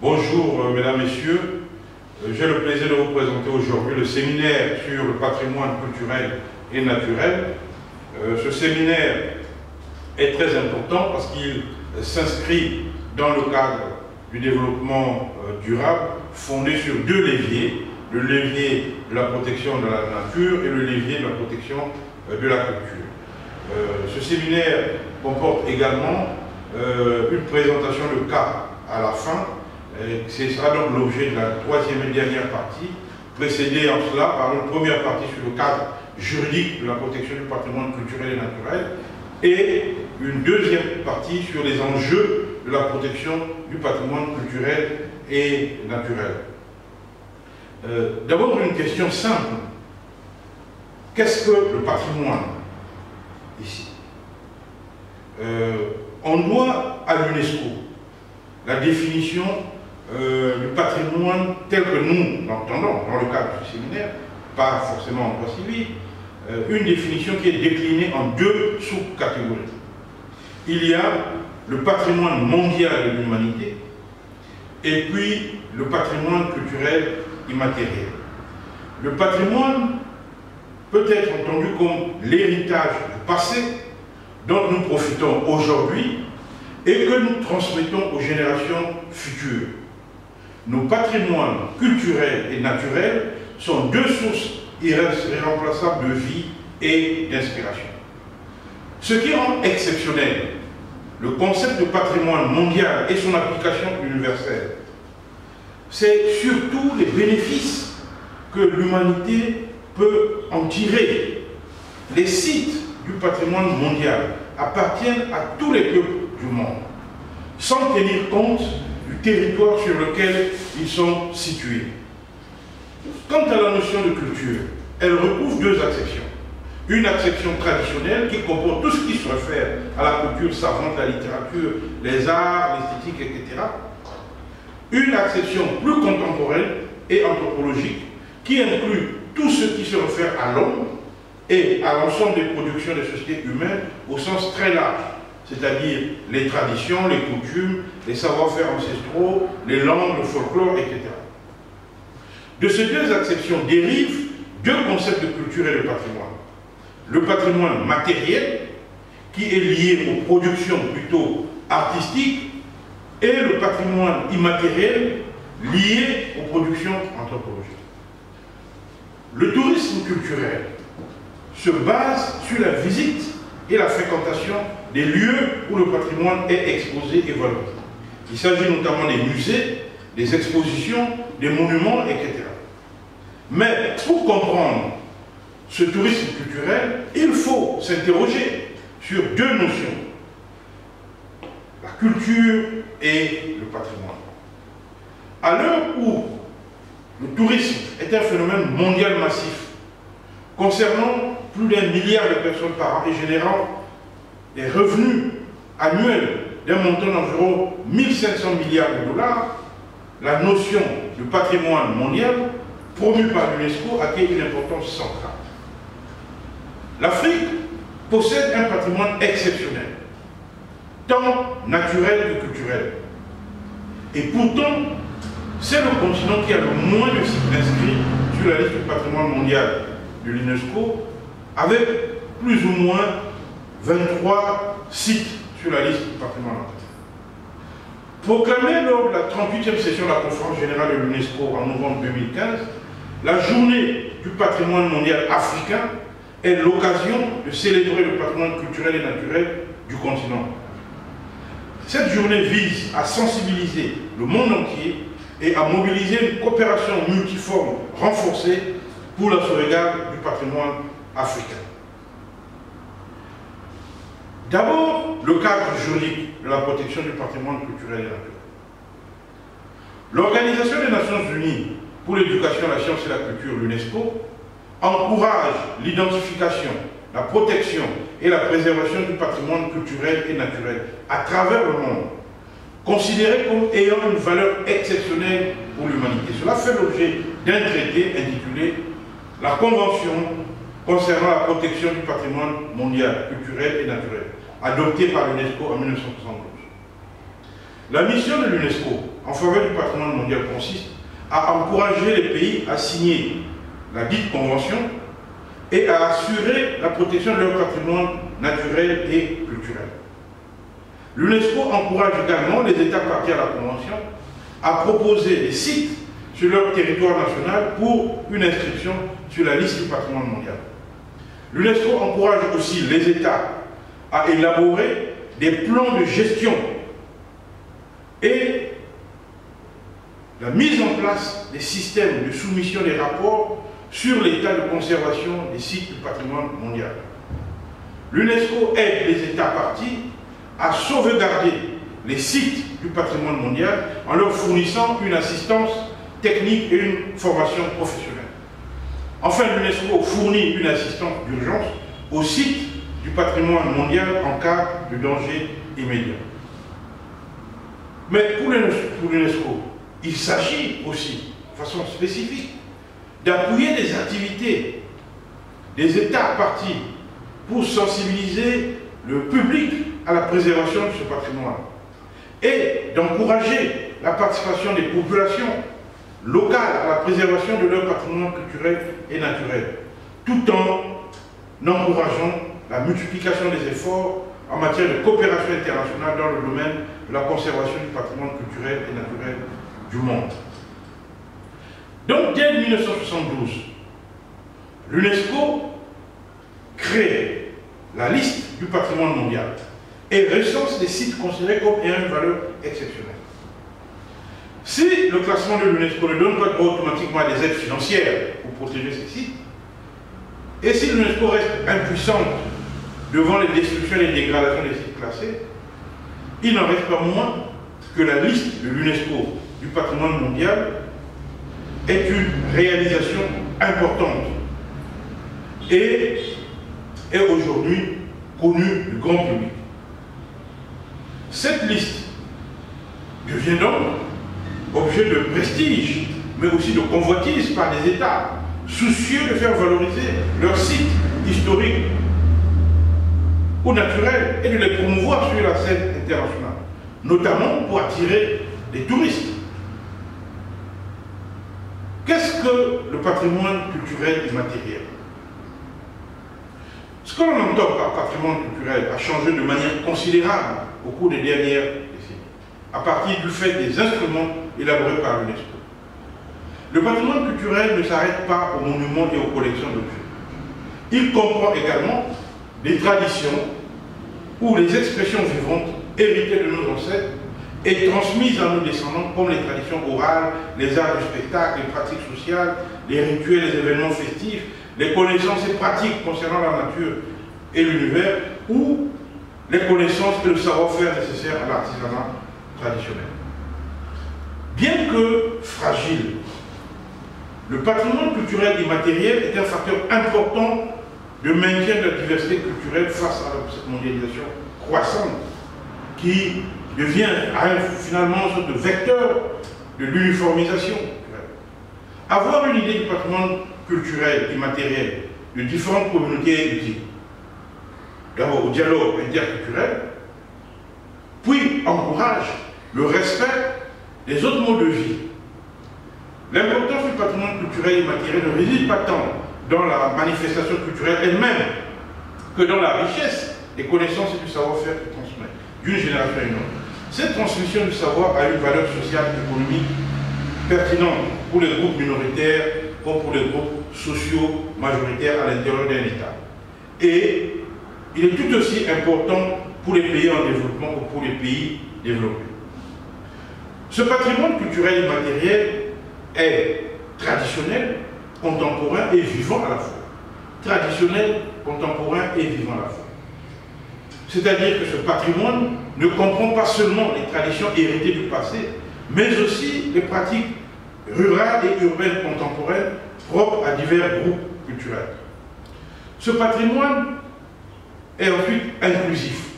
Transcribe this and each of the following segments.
Bonjour mesdames, messieurs. J'ai le plaisir de vous présenter aujourd'hui le séminaire sur le patrimoine culturel et naturel. Ce séminaire est très important parce qu'il s'inscrit dans le cadre du développement durable fondé sur deux leviers, le levier de la protection de la nature et le levier de la protection de la culture. Ce séminaire comporte également une présentation de cas à la fin. Ce sera donc l'objet de la troisième et dernière partie, précédée en cela par une première partie sur le cadre juridique de la protection du patrimoine culturel et naturel et une deuxième partie sur les enjeux de la protection du patrimoine culturel et naturel. D'abord une question simple. Qu'est-ce que le patrimoine ici? On doit à l'UNESCO la définition du patrimoine tel que nous l'entendons dans le cadre du séminaire, pas forcément en droit civil, une définition qui est déclinée en deux sous-catégories. Il y a le patrimoine mondial de l'humanité et puis le patrimoine culturel immatériel. Le patrimoine peut être entendu comme l'héritage du passé dont nous profitons aujourd'hui et que nous transmettons aux générations futures. Nos patrimoines culturels et naturels sont deux sources irremplaçables de vie et d'inspiration. Ce qui rend exceptionnel le concept de patrimoine mondial et son application universelle, c'est surtout les bénéfices que l'humanité peut en tirer. Les sites du patrimoine mondial appartiennent à tous les peuples du monde, sans tenir compte du territoire sur lequel ils sont situés. Quant à la notion de culture, elle recouvre deux acceptions. Une acception traditionnelle qui comprend tout ce qui se réfère à la culture savante, la littérature, les arts, l'esthétique, etc. Une acception plus contemporaine et anthropologique qui inclut tout ce qui se réfère à l'homme et à l'ensemble des productions des sociétés humaines au sens très large, c'est-à-dire les traditions, les coutumes, les savoir-faire ancestraux, les langues, le folklore, etc. De ces deux acceptions dérivent deux concepts de culture et de patrimoine. Le patrimoine matériel, qui est lié aux productions plutôt artistiques, et le patrimoine immatériel, lié aux productions anthropologiques. Le tourisme culturel se base sur la visite et la fréquentation des lieux où le patrimoine est exposé et valorisé. Il s'agit notamment des musées, des expositions, des monuments, etc. Mais pour comprendre ce tourisme culturel, il faut s'interroger sur deux notions: la culture et le patrimoine. À l'heure où le tourisme est un phénomène mondial massif, concernant plus d'1 milliard de personnes par an et générant des revenus annuels d'un montant d'environ 1500 milliards de dollars, la notion de patrimoine mondial, promue par l'UNESCO, acquiert une importance centrale. L'Afrique possède un patrimoine exceptionnel, tant naturel que culturel. Et pourtant, c'est le continent qui a le moins de sites inscrits sur la liste du patrimoine mondial de l'UNESCO, avec plus ou moins 23 sites sur la liste du patrimoine mondial. Proclamée lors de la 38e session de la conférence générale de l'UNESCO en novembre 2015, la journée du patrimoine mondial africain est l'occasion de célébrer le patrimoine culturel et naturel du continent. Cette journée vise à sensibiliser le monde entier et à mobiliser une coopération multiforme renforcée pour la sauvegarde du patrimoine africain. D'abord, le cadre juridique de la protection du patrimoine culturel et naturel. L'Organisation des Nations Unies pour l'éducation, la science et la culture, l'UNESCO, encourage l'identification, la protection et la préservation du patrimoine culturel et naturel à travers le monde, considéré comme ayant une valeur exceptionnelle pour l'humanité. Cela fait l'objet d'un traité intitulé « La Convention concernant la protection du patrimoine mondial, culturel et naturel », adopté par l'UNESCO en 1972. La mission de l'UNESCO en faveur du patrimoine mondial consiste à encourager les pays à signer la dite convention et à assurer la protection de leur patrimoine naturel et culturel. L'UNESCO encourage également les États partis à la convention à proposer des sites sur leur territoire national pour une inscription sur la liste du patrimoine mondial. L'UNESCO encourage aussi les États à élaborer des plans de gestion et la mise en place des systèmes de soumission des rapports sur l'état de conservation des sites du patrimoine mondial. L'UNESCO aide les États partis à sauvegarder les sites du patrimoine mondial en leur fournissant une assistance technique et une formation professionnelle. Enfin, l'UNESCO fournit une assistance d'urgence aux sites du patrimoine mondial en cas de danger immédiat. Mais pour l'UNESCO, il s'agit aussi, de façon spécifique, d'appuyer des activités des États partis pour sensibiliser le public à la préservation de ce patrimoine et d'encourager la participation des populations locales à la préservation de leur patrimoine culturel et naturel, tout en encourageant la multiplication des efforts en matière de coopération internationale dans le domaine de la conservation du patrimoine culturel et naturel du monde. Donc, dès 1972, l'UNESCO crée la liste du patrimoine mondial et recense les sites considérés comme ayant une valeur exceptionnelle. Si le classement de l'UNESCO ne donne pas droit automatiquement à des aides financières pour protéger ces sites, et si l'UNESCO reste impuissante devant les destructions et les dégradations des sites classés, il n'en reste pas moins que la liste de l'UNESCO du patrimoine mondial est une réalisation importante et est aujourd'hui connue du grand public. Cette liste devient donc objet de prestige, mais aussi de convoitise par les États, soucieux de faire valoriser leurs sites historiques ou naturels et de les promouvoir sur la scène internationale, notamment pour attirer des touristes. Qu'est-ce que le patrimoine culturel immatériel? Ce que l'on entend par patrimoine culturel a changé de manière considérable au cours des dernières décennies, à partir du fait des instruments élaborés par l'UNESCO. Le patrimoine culturel ne s'arrête pas aux monuments et aux collections d'objets. Il comprend également des traditions ou les expressions vivantes héritées de nos ancêtres et transmises à nos descendants, comme les traditions orales, les arts du spectacle, les pratiques sociales, les rituels, les événements festifs, les connaissances et pratiques concernant la nature et l'univers, ou les connaissances et le savoir-faire nécessaires à l'artisanat traditionnel. Bien que fragile, le patrimoine culturel immatériel est un facteur important de maintien de la diversité culturelle face à cette mondialisation croissante qui devient finalement une sorte de vecteur de l'uniformisation culturelle. Avoir une idée du patrimoine culturel immatériel de différentes communautés éthiques, d'abord au dialogue interculturel, puis encourage le respect des autres modes de vie. L'importance du patrimoine culturel immatériel ne réside pas tant dans la manifestation culturelle elle-même que dans la richesse des connaissances et du savoir-faire qui transmet d'une génération à une autre. Cette transmission du savoir a une valeur sociale et économique pertinente pour les groupes minoritaires comme pour les groupes sociaux majoritaires à l'intérieur d'un État. Et il est tout aussi important pour les pays en développement que pour les pays développés. Ce patrimoine culturel immatériel est traditionnel, contemporain et vivant à la fois. Traditionnel, contemporain et vivant à la fois. C'est-à-dire que ce patrimoine ne comprend pas seulement les traditions héritées du passé, mais aussi les pratiques rurales et urbaines contemporaines propres à divers groupes culturels. Ce patrimoine est ensuite inclusif.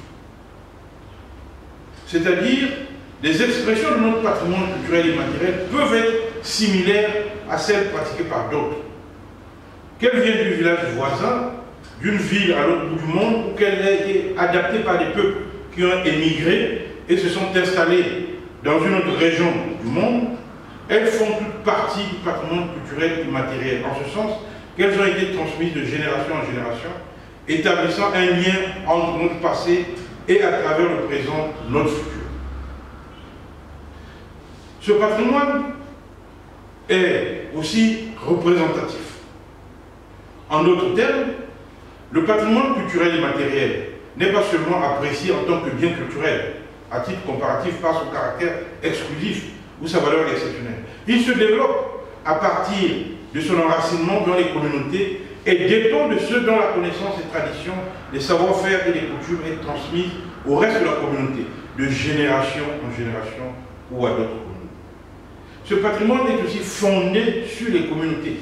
C'est-à-dire, les expressions de notre patrimoine culturel immatériel peuvent être similaires à celles pratiquées par d'autres. Qu'elles viennent du village voisin, d'une ville à l'autre bout du monde, ou qu'elles aient été adaptées par des peuples qui ont émigré et se sont installés dans une autre région du monde, elles font toute partie du patrimoine culturel immatériel, en ce sens qu'elles ont été transmises de génération en génération, établissant un lien entre notre passé et à travers le présent, notre futur. Ce patrimoine est aussi représentatif. En d'autres termes, le patrimoine culturel immatériel n'est pas seulement apprécié en tant que bien culturel, à titre comparatif par son caractère exclusif ou sa valeur exceptionnelle. Il se développe à partir de son enracinement dans les communautés et dépend de ceux dont la connaissance et tradition, les savoir-faire et les coutumes est transmise au reste de la communauté, de génération en génération ou à d'autres communautés. Ce patrimoine est aussi fondé sur les communautés,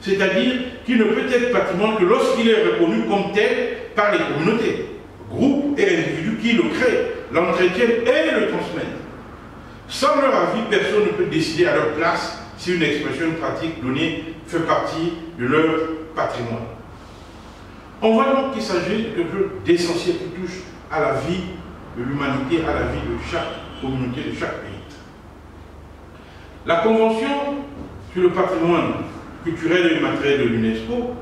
c'est-à-dire qu'il ne peut être patrimoine que lorsqu'il est reconnu comme tel par les communautés, groupes et individus qui le créent, l'entretiennent et le transmettent. Sans leur avis, personne ne peut décider à leur place si une expression, une pratique donnée fait partie de leur patrimoine. On voit donc qu'il s'agit de quelque chose d'essentiel qui touche à la vie de l'humanité, à la vie de chaque communauté, de chaque pays. La Convention sur le patrimoine culturel et immatériel de l'UNESCO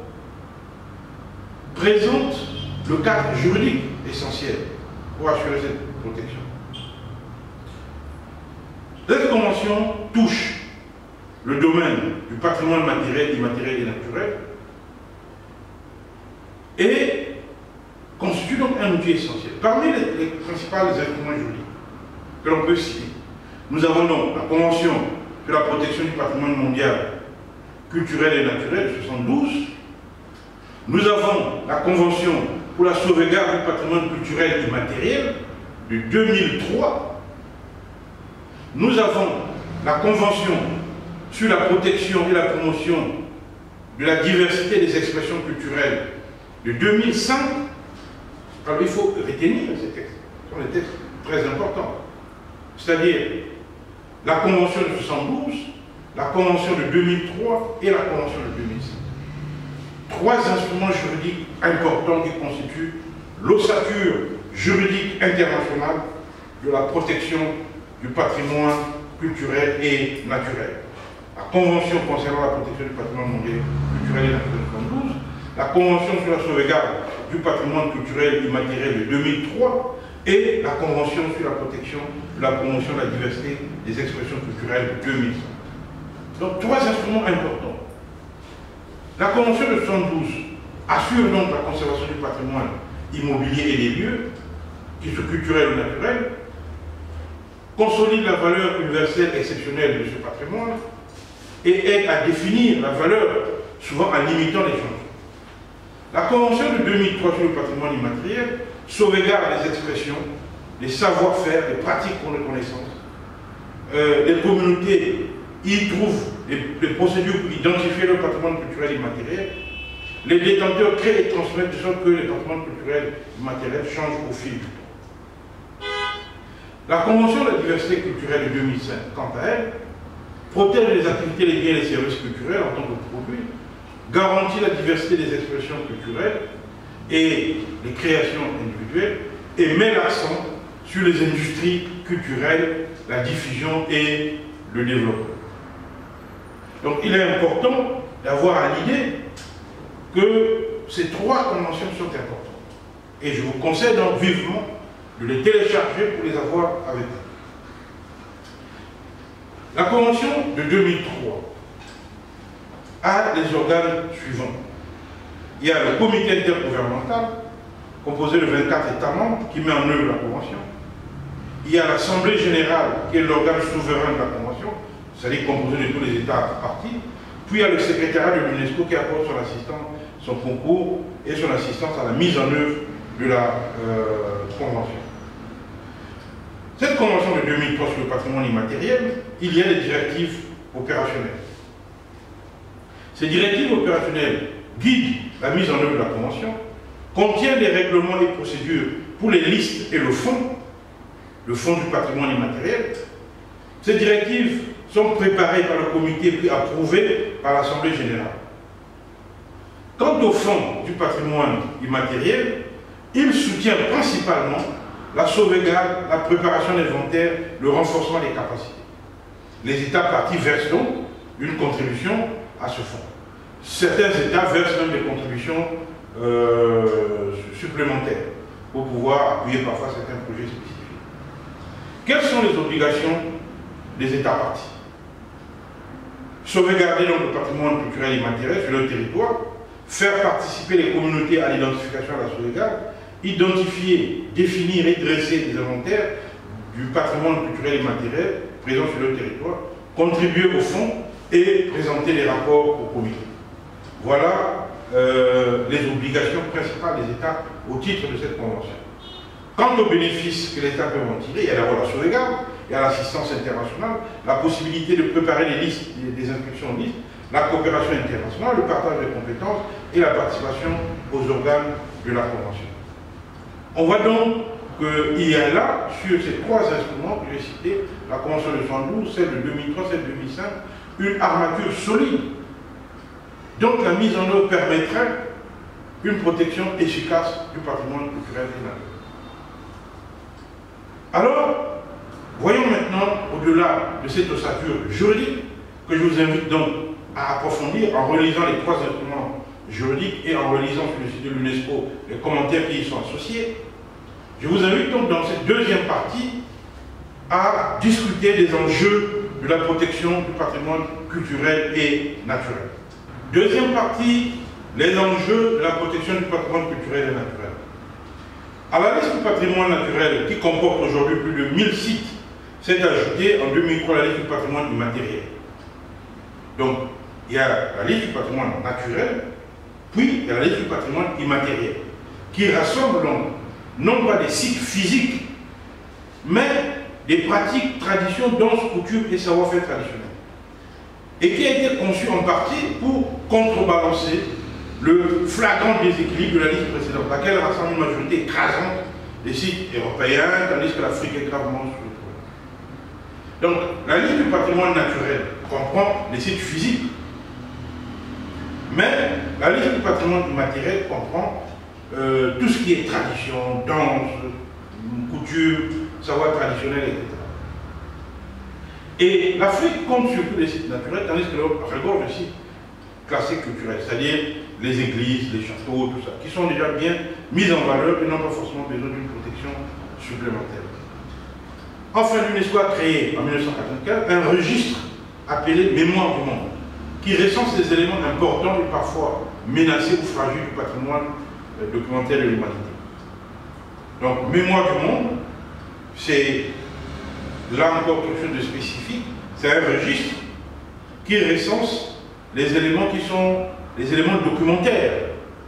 présente le cadre juridique essentiel pour assurer cette protection. Cette convention touche le domaine du patrimoine matériel, immatériel et naturel et constitue donc un outil essentiel. Parmi les principaux instruments juridiques que l'on peut citer, nous avons donc la Convention sur la protection du patrimoine mondial culturel et naturel de 1972. Nous avons la Convention pour la sauvegarde du patrimoine culturel immatériel de 2003. Nous avons la Convention sur la protection et la promotion de la diversité des expressions culturelles de 2005. Alors il faut retenir ces textes. Ce sont des textes très importants. C'est-à-dire la Convention de 1972, la Convention de 2003 et la Convention de 2005. Trois instruments juridiques importants qui constituent l'ossature juridique internationale de la protection du patrimoine culturel et naturel. La Convention concernant la protection du patrimoine mondial culturel et naturel de 1972, la Convention sur la sauvegarde du patrimoine culturel immatériel de 2003 et la Convention sur la protection de la promotion de la diversité des expressions culturelles de 2005. Donc trois instruments importants. La Convention de 1972 assure donc la conservation du patrimoine immobilier et des lieux, qu'ils soient culturels ou naturels, consolide la valeur universelle exceptionnelle de ce patrimoine et aide à définir la valeur, souvent en limitant les changements. La Convention de 2003 sur le patrimoine immatériel sauvegarde les expressions, les savoir-faire, les pratiques pour les connaissances. Les communautés y trouvent les procédures pour identifier le patrimoine culturel immatériel. Les détenteurs créent et transmettent de sorte que les patrimoines culturels immatériels changent au fil du temps. La Convention de la diversité culturelle de 2005, quant à elle, protège les activités, les biens et les services culturels en tant que produits, garantit la diversité des expressions culturelles et les créations individuelles et met l'accent sur les industries culturelles, la diffusion et le développement. Donc il est important d'avoir à l'idée que ces trois conventions sont importantes. Et je vous conseille donc vivement de les télécharger pour les avoir avec vous. La Convention de 2003 a les organes suivants. Il y a le comité intergouvernemental, composé de 24 États membres, qui met en œuvre la Convention. Il y a l'Assemblée générale, qui est l'organe souverain de la Convention, c'est-à-dire composé de tous les États partis. Puis il y a le secrétariat de l'UNESCO qui apporte son concours et son assistance à la mise en œuvre de la Convention. Cette Convention de 2003 sur le patrimoine immatériel, il y a des directives opérationnelles. Ces directives opérationnelles guident la mise en œuvre de la Convention, contiennent des règlements et procédures pour les listes et le fonds du patrimoine immatériel. Ces directives sont préparées par le comité puis approuvées par l'Assemblée générale. Quant au fonds du patrimoine immatériel, il soutient principalement la sauvegarde, la préparation d'inventaire, le renforcement des capacités. Les États parties versent donc une contribution à ce fonds. Certains États versent même des contributions supplémentaires pour pouvoir appuyer parfois certains projets spécifiques. Quelles sont les obligations des États parties? Sauvegarder donc le patrimoine culturel et immatériel sur leur territoire, faire participer les communautés à l'identification et à la sauvegarde, identifier, définir et dresser des inventaires du patrimoine culturel et immatériel présent sur leur territoire, contribuer au fonds et présenter les rapports au comité. Voilà les obligations principales des États au titre de cette convention. Quant aux bénéfices que l'État peut en tirer, il y a d'abord la sauvegarde, il y a l'assistance internationale, la possibilité de préparer les listes, des inscriptions en liste, la coopération internationale, le partage des compétences et la participation aux organes de la Convention. On voit donc qu'il y a là, sur ces trois instruments que j'ai cités, la Convention de 72, celle de 2003, celle de 2005, une armature solide. Donc la mise en œuvre permettrait une protection efficace du patrimoine culturel et naturel. Alors, voyons maintenant, au-delà de cette ossature juridique, que je vous invite donc à approfondir en relisant les trois instruments juridiques et en relisant sur le site de l'UNESCO les commentaires qui y sont associés. Je vous invite donc dans cette deuxième partie à discuter des enjeux de la protection du patrimoine culturel et naturel. Deuxième partie, les enjeux de la protection du patrimoine culturel et naturel. À la liste du patrimoine naturel, qui comporte aujourd'hui plus de 1000 sites, s'est ajoutée en 2003 la liste du patrimoine immatériel. Donc, il y a la liste du patrimoine naturel, puis il y a la liste du patrimoine immatériel, qui rassemble donc non pas des sites physiques, mais des pratiques, traditions, danses, coutumes et savoir-faire traditionnels. Et qui a été conçu en partie pour contrebalancer le flagrant déséquilibre de la liste précédente, laquelle rassemble une majorité écrasante des sites européens, tandis que l'Afrique est gravement sous le problème. Donc, la liste du patrimoine naturel comprend les sites physiques, mais la liste du patrimoine immatériel comprend tout ce qui est tradition, danse, coutume, savoir traditionnel, etc. Et l'Afrique compte surtout les sites naturels, tandis que l'Europe regorge de sites classés culturels, c'est-à-dire les églises, les châteaux, tout ça, qui sont déjà bien mis en valeur et n'ont pas forcément besoin d'une protection supplémentaire. Enfin, l'UNESCO a créé en 1995 un registre appelé Mémoire du monde, qui recense les éléments importants et parfois menacés ou fragiles du patrimoine documentaire de l'humanité. Donc, Mémoire du monde, c'est là encore quelque chose de spécifique, c'est un registre qui recense les éléments qui sont les éléments documentaires,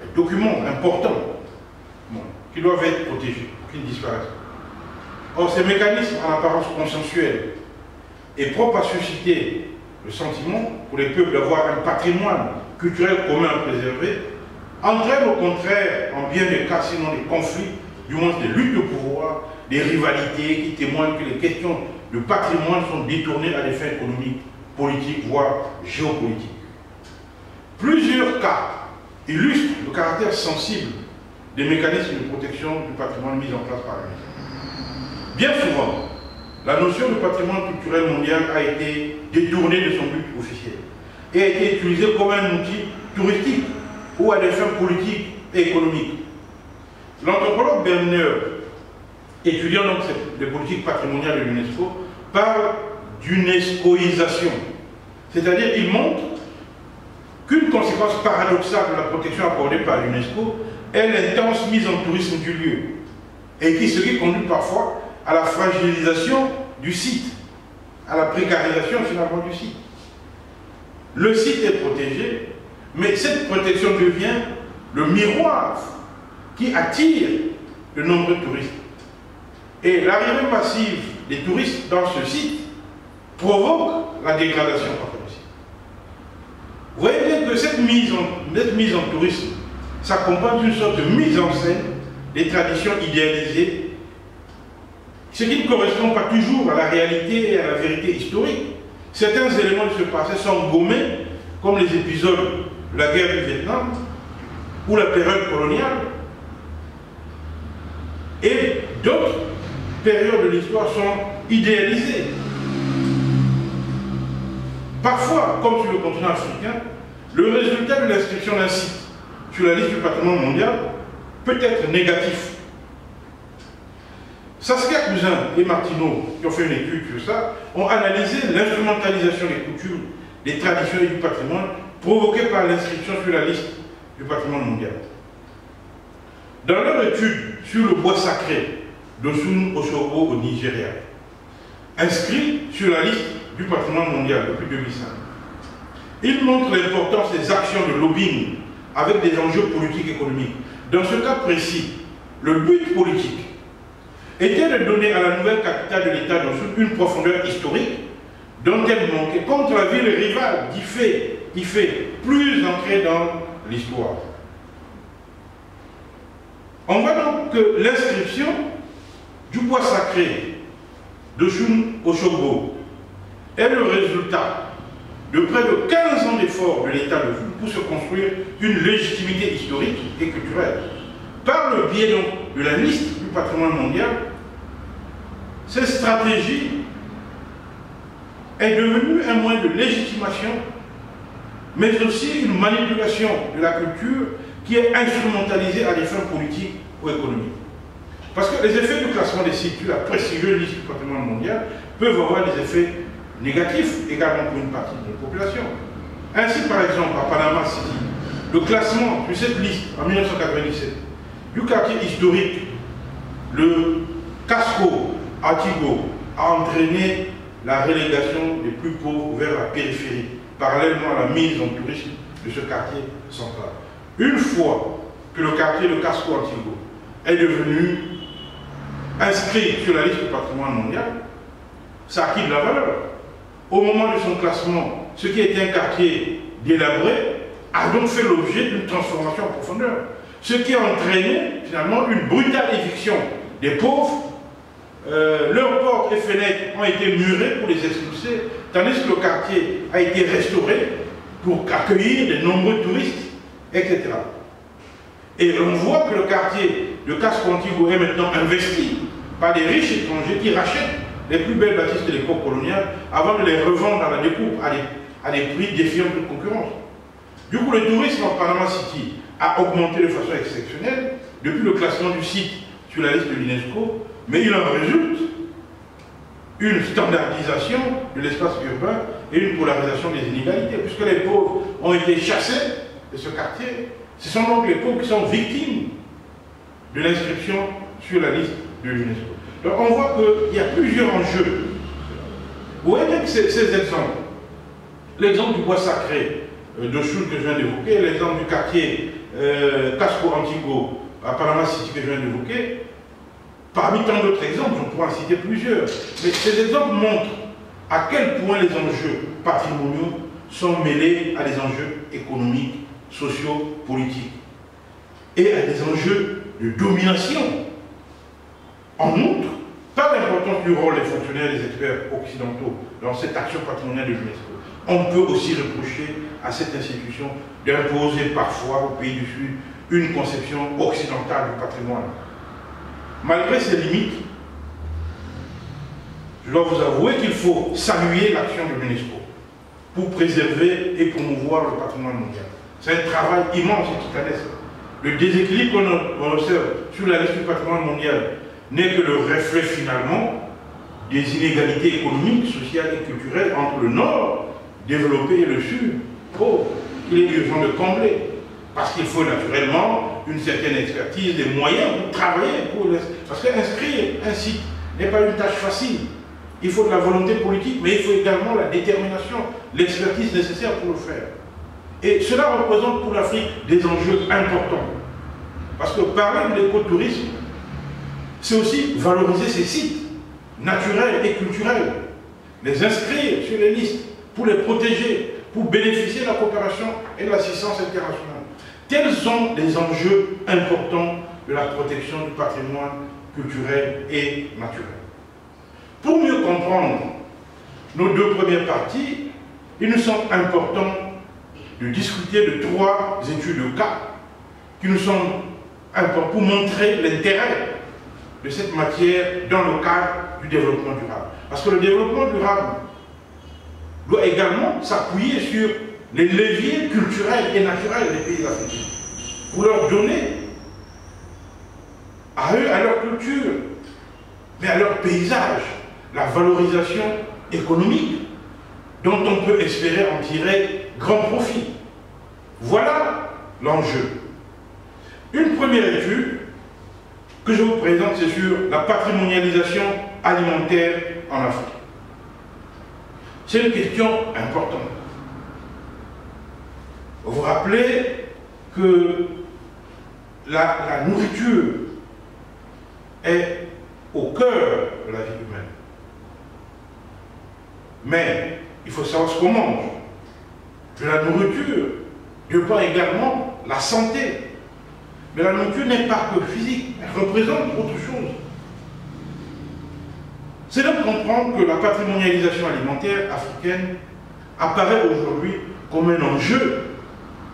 les documents importants, qui doivent être protégés, pour qu'ils disparaissent. Or, ces mécanismes en apparence consensuels et propres à susciter le sentiment pour les peuples d'avoir un patrimoine culturel commun à préserver, entraînent au contraire, en bien des cas, sinon des conflits, du moins des luttes de pouvoir, des rivalités qui témoignent que les questions de patrimoine sont détournées à des fins économiques, politiques, voire géopolitiques. Plusieurs cas illustrent le caractère sensible des mécanismes de protection du patrimoine mis en place par l'UNESCO. Bien souvent, la notion de patrimoine culturel mondial a été détournée de son but officiel et a été utilisée comme un outil touristique ou à des fins politiques et économiques. L'anthropologue Berner, étudiant donc les politiques patrimoniales de l'UNESCO, parle d'UNESCOisation. C'est-à-dire qu'il montre qu'une conséquence paradoxale de la protection accordée par l'UNESCO est l'intense mise en tourisme du lieu, et ce qui conduit parfois à la fragilisation du site, à la précarisation finalement du site. Le site est protégé, mais cette protection devient le miroir qui attire de nombreux touristes. Et l'arrivée massive des touristes dans ce site provoque la dégradation par le site. Vous voyez bien que cette mise en tourisme s'accompagne d'une sorte de mise en scène des traditions idéalisées, ce qui ne correspond pas toujours à la réalité et à la vérité historique. Certains éléments de ce passé sont gommés, comme les épisodes de la guerre du Vietnam ou la période coloniale, et d'autres périodes de l'histoire sont idéalisées. Parfois, comme sur le continent africain, le résultat de l'inscription d'un site sur la liste du patrimoine mondial peut être négatif. Saskia Cousin et Martineau, qui ont fait une étude sur ça, ont analysé l'instrumentalisation des coutumes, des traditions et du patrimoine provoquée par l'inscription sur la liste du patrimoine mondial. Dans leur étude sur le bois sacré d'Osun Osogbo au Nigeria, inscrit sur la liste du patrimoine mondial depuis 2005, ils montrent l'importance des actions de lobbying avec des enjeux politiques et économiques. Dans ce cas précis, le but politique était de donner à la nouvelle capitale de l'État d'Osun une profondeur historique dont elle manquait contre la ville rivale d'Ifé, plus ancrée dans l'histoire. On voit donc que l'inscription du bois sacré d'Osun Osogbo est le résultat de près de 15 ans d'efforts de l'État de Osun pour se construire une légitimité historique et culturelle. Par le biais donc de la liste du patrimoine mondial, cette stratégie est devenue un moyen de légitimation, mais aussi une manipulation de la culture qui est instrumentalisée à des fins politiques ou économiques. Parce que les effets du classement des sites sur la prestigieuse liste du patrimoine mondial peuvent avoir des effets négatifs également pour une partie de la population. Ainsi, par exemple, à Panama City, le classement sur cette liste en 1997 du quartier historique, le Casco Antigua, a entraîné la relégation des plus pauvres vers la périphérie, parallèlement à la mise en tourisme de ce quartier central. Une fois que le quartier de Casco Antigua est devenu inscrit sur la liste du patrimoine mondial, ça a acquis de la valeur. Au moment de son classement, ce qui était un quartier délabré a donc fait l'objet d'une transformation en profondeur. Ce qui a entraîné finalement une brutale éviction des pauvres. Leurs portes et fenêtres ont été murées pour les expulser, tandis que le quartier a été restauré pour accueillir de nombreux touristes, etc. Et on voit que le quartier de Casco Antigua est maintenant investi par des riches étrangers qui rachètent les plus belles bâtisses de l'époque coloniale avant de les revendre à la découpe à des prix défiant toute concurrence. Du coup, le tourisme en Panama City a augmenté de façon exceptionnelle depuis le classement du site sur la liste de l'UNESCO, mais il en résulte une standardisation de l'espace urbain et une polarisation des inégalités, puisque les pauvres ont été chassés de ce quartier. Ce sont donc les pauvres qui sont victimes de l'inscription sur la liste de l'UNESCO. Donc on voit qu'il y a plusieurs enjeux. Vous voyez bien que ces exemples, l'exemple du bois sacré d'Osun que je viens d'évoquer, l'exemple du quartier Casco Antigua à Panama City que je viens d'évoquer, parmi tant d'autres exemples, on pourra en citer plusieurs, mais ces exemples montrent à quel point les enjeux patrimoniaux sont mêlés à des enjeux économiques, sociaux, politiques et à des enjeux de domination. En outre, par l'importance du rôle des fonctionnaires et des experts occidentaux dans cette action patrimoniale de l'UNESCO, on peut aussi reprocher à cette institution d'imposer parfois au pays du Sud une conception occidentale du patrimoine. Malgré ces limites, je dois vous avouer qu'il faut saluer l'action de l'UNESCO pour préserver et promouvoir le patrimoine mondial. C'est un travail immense et titanesque. Le déséquilibre qu'on observe sur la liste du patrimoine mondial n'est que le reflet finalement des inégalités économiques, sociales et culturelles entre le Nord développé et le Sud pauvre, qu'il est urgent de combler. Parce qu'il faut naturellement une certaine expertise, des moyens pour travailler. Parce qu'inscrire un site n'est pas une tâche facile. Il faut de la volonté politique, mais il faut également la détermination, l'expertise nécessaire pour le faire. Et cela représente pour l'Afrique des enjeux importants. Parce que parler de l'écotourisme, c'est aussi valoriser ces sites naturels et culturels, les inscrire sur les listes, pour les protéger, pour bénéficier de la coopération et de l'assistance internationale. Tels sont les enjeux importants de la protection du patrimoine culturel et naturel. Pour mieux comprendre nos deux premières parties, il nous semble important de discuter de trois études de cas qui nous semblent importantes pour montrer l'intérêt de cette matière dans le cadre du développement durable. Parce que le développement durable doit également s'appuyer sur les leviers culturels et naturels des pays africains, pour leur donner à eux, à leur culture, mais à leur paysage, la valorisation économique dont on peut espérer en tirer grand profit. Voilà l'enjeu. Une première étude que je vous présente, c'est sur la patrimonialisation alimentaire en Afrique. C'est une question importante. Vous vous rappelez que la nourriture est au cœur de la vie humaine. Mais il faut savoir ce qu'on mange. De la nourriture dépend également la santé. Mais la nourriture n'est pas que physique, elle représente autre chose. C'est donc comprendre que la patrimonialisation alimentaire africaine apparaît aujourd'hui comme un enjeu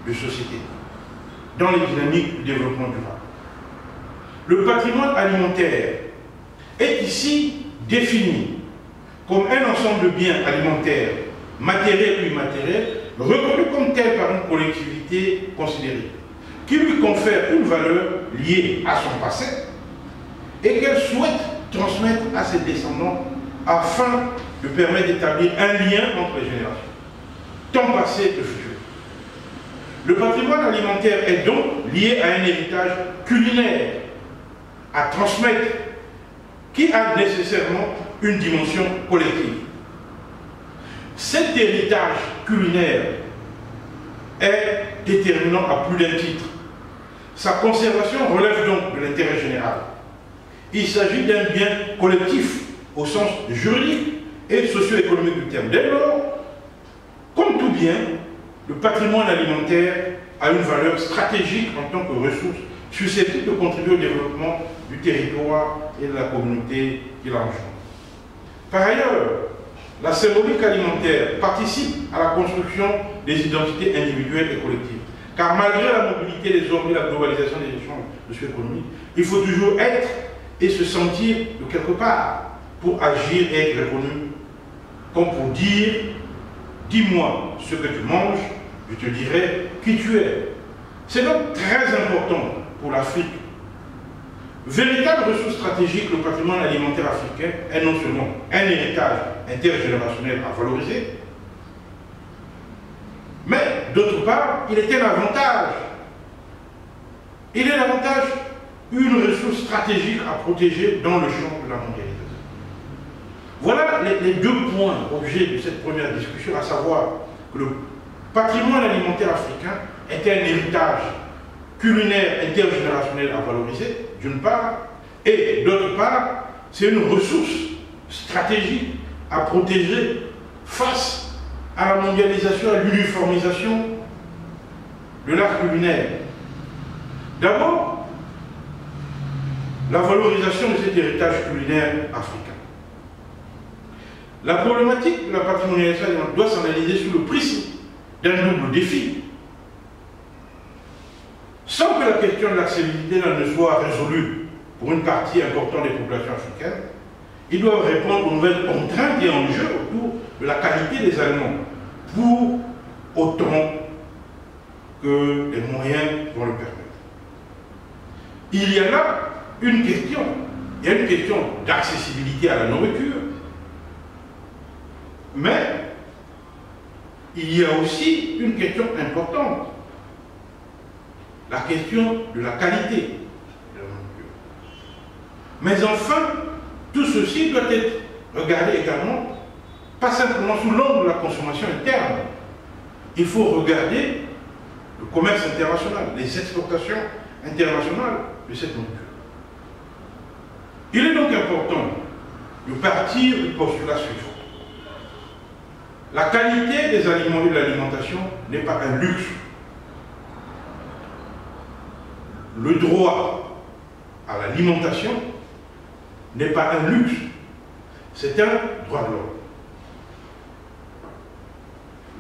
de société dans les dynamiques du développement durable. Le patrimoine alimentaire est ici défini comme un ensemble de biens alimentaires, matériels ou immatériels, reconnus comme tels par une collectivité considérée, qui lui confère une valeur liée à son passé et qu'elle souhaite transmettre à ses descendants afin de permettre d'établir un lien entre les générations, tant passé que futur. Le patrimoine alimentaire est donc lié à un héritage culinaire à transmettre qui a nécessairement une dimension collective. Cet héritage culinaire est déterminant à plus d'un titre. Sa conservation relève donc de l'intérêt général. Il s'agit d'un bien collectif au sens juridique et socio-économique du terme. Dès lors, comme tout bien, le patrimoine alimentaire a une valeur stratégique en tant que ressource susceptible de contribuer au développement du territoire et de la communauté qui l'enjoint. Par ailleurs, la symbolique alimentaire participe à la construction des identités individuelles et collectives. Car malgré la mobilité des hommes et la globalisation des échanges socio-économiques, il faut toujours être et se sentir de quelque part pour agir et être reconnu. Comme pour dire, dis-moi ce que tu manges, je te dirai qui tu es. C'est donc très important pour l'Afrique. Véritable ressource stratégique, le patrimoine alimentaire africain est non seulement un héritage intergénérationnel à valoriser, mais d'autre part, il est un avantage. Il est davantage une ressource stratégique à protéger dans le champ de la mondialisation. Voilà les deux points objets de cette première discussion, à savoir que le patrimoine alimentaire africain est un héritage culinaire intergénérationnel à valoriser, d'une part, et d'autre part, c'est une ressource stratégique à protéger face à la mondialisation, à l'uniformisation de l'art culinaire. D'abord, la valorisation de cet héritage culinaire africain. La problématique de la patrimonialisation doit s'analyser sous le prisme d'un double défi. Sans que la question de l'accessibilité ne soit résolue pour une partie importante des populations africaines, ils doivent répondre aux nouvelles contraintes et enjeux autour de la qualité des aliments, pour autant que les moyens vont le permettre. Il y a là une question, il y a une question d'accessibilité à la nourriture, mais il y a aussi une question importante, la question de la qualité de la nourriture. Mais enfin, tout ceci doit être regardé également, pas simplement sous l'angle de la consommation interne. Il faut regarder le commerce international, les exportations internationales de cette nourriture. Il est donc important de partir du postulat suivant. La qualité des aliments et de l'alimentation n'est pas un luxe. Le droit à l'alimentation n'est pas un luxe, c'est un droit de l'homme.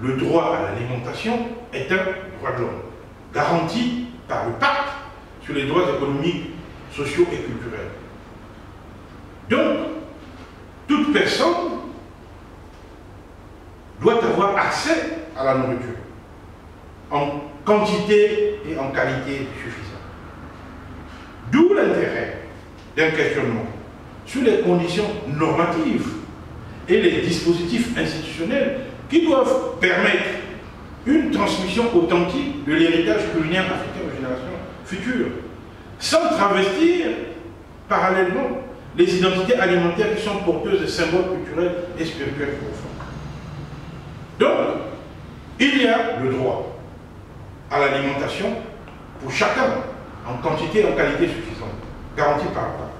Le droit à l'alimentation est un droit de l'homme, garanti par le pacte sur les droits économiques, sociaux et culturels. Donc, toute personne doit avoir accès à la nourriture en quantité et en qualité suffisante. D'où l'intérêt d'un questionnement sur les conditions normatives et les dispositifs institutionnels qui doivent permettre une transmission authentique de l'héritage culinaire africain aux générations futures, sans travestir parallèlement les identités alimentaires qui sont porteuses de symboles culturels et spirituels profonds. Donc, il y a le droit à l'alimentation pour chacun, en quantité et en qualité suffisante, garantie par l'État.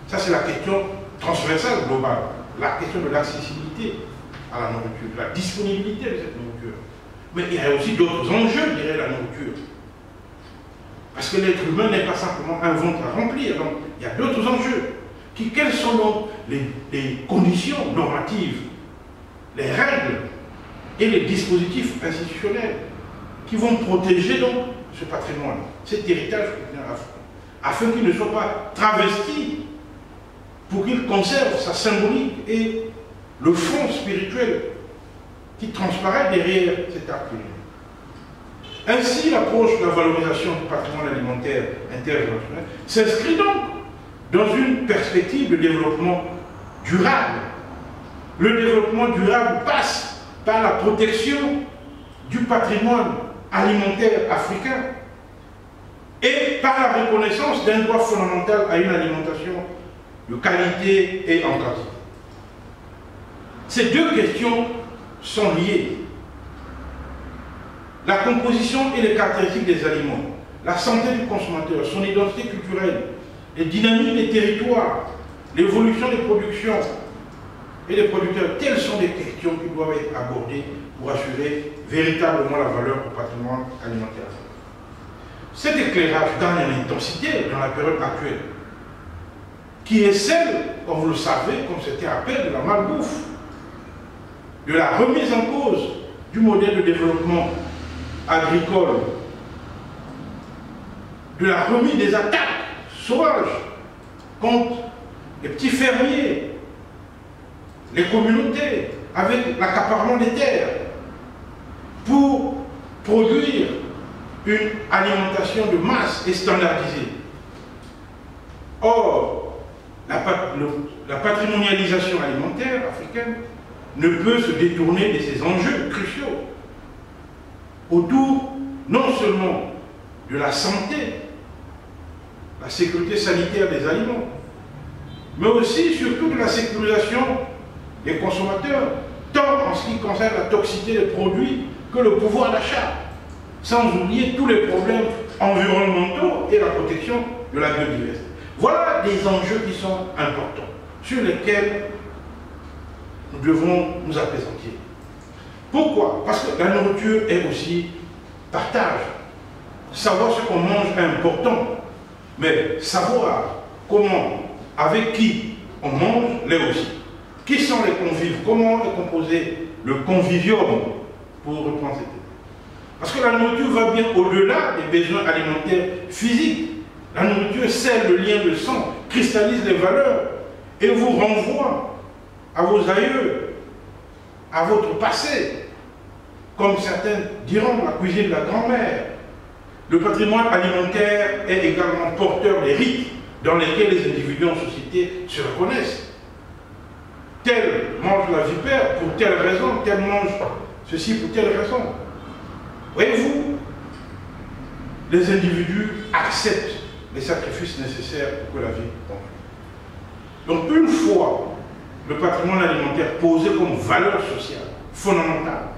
Ça, c'est la question transversale globale, la question de l'accessibilité à la nourriture, de la disponibilité de cette nourriture. Mais il y a aussi d'autres enjeux derrière la nourriture. Parce que l'être humain n'est pas simplement un ventre à remplir, donc il y a d'autres enjeux. Quelles sont donc les conditions normatives, les règles et les dispositifs institutionnels qui vont protéger donc ce patrimoine, cet héritage culinaire africain, afin qu'il ne soit pas travesti, pour qu'il conserve sa symbolique et le fond spirituel qui transparaît derrière cet art culinaire. Ainsi, l'approche de la valorisation du patrimoine alimentaire intergénérationnel s'inscrit donc dans une perspective de développement durable. Le développement durable passe par la protection du patrimoine alimentaire africain et par la reconnaissance d'un droit fondamental à une alimentation de qualité et en quantité. Ces deux questions sont liées. La composition et les caractéristiques des aliments, la santé du consommateur, son identité culturelle, les dynamiques des territoires, l'évolution des productions et des producteurs, telles sont des questions qui doivent être abordées pour assurer véritablement la valeur du patrimoine alimentaire. Cet éclairage gagne en intensité dans la période actuelle, qui est celle, comme vous le savez, comme c'était appelé, de la malbouffe, de la remise en cause du modèle de développement agricole, de la remise des attaques sauvages contre les petits fermiers, les communautés, avec l'accaparement des terres, pour produire une alimentation de masse et standardisée. Or, la patrimonialisation alimentaire africaine ne peut se détourner de ces enjeux cruciaux autour non seulement de la santé, la sécurité sanitaire des aliments, mais aussi surtout de la sécurisation des consommateurs, tant en ce qui concerne la toxicité des produits que le pouvoir d'achat, sans oublier tous les problèmes environnementaux et la protection de la biodiversité. Voilà des enjeux qui sont importants, sur lesquels nous devons nous appesantir. Pourquoi? Parce que la nourriture est aussi partage. Savoir ce qu'on mange est important, mais savoir comment, avec qui on mange l'est aussi. Qui sont les convives? Comment est composé le convivium, pour reprendre cette idée? Parce que la nourriture va bien au-delà des besoins alimentaires physiques. La nourriture scelle le lien de sang, cristallise les valeurs et vous renvoie à vos aïeux, à votre passé. Comme certains diront, la cuisine de la grand-mère. Le patrimoine alimentaire est également porteur des rites dans lesquels les individus en société se reconnaissent. Tel mange la vipère pour telle raison, tel mange ceci pour telle raison. Voyez-vous, les individus acceptent les sacrifices nécessaires pour que la vie continue. Donc une fois le patrimoine alimentaire posé comme valeur sociale fondamentale,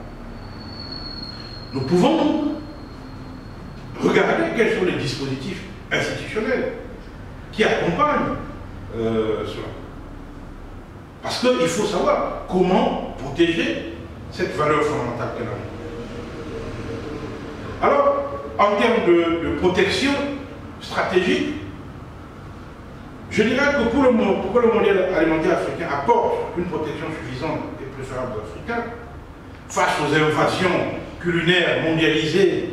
nous pouvons regarder quels sont les dispositifs institutionnels qui accompagnent cela. Parce qu'il faut savoir comment protéger cette valeur fondamentale qu'elle a. Alors, en termes de protection stratégique, je dirais que pour que le modèle alimentaire africain apporte une protection suffisante et préférable aux Africains, face aux invasions culinaires mondialisées,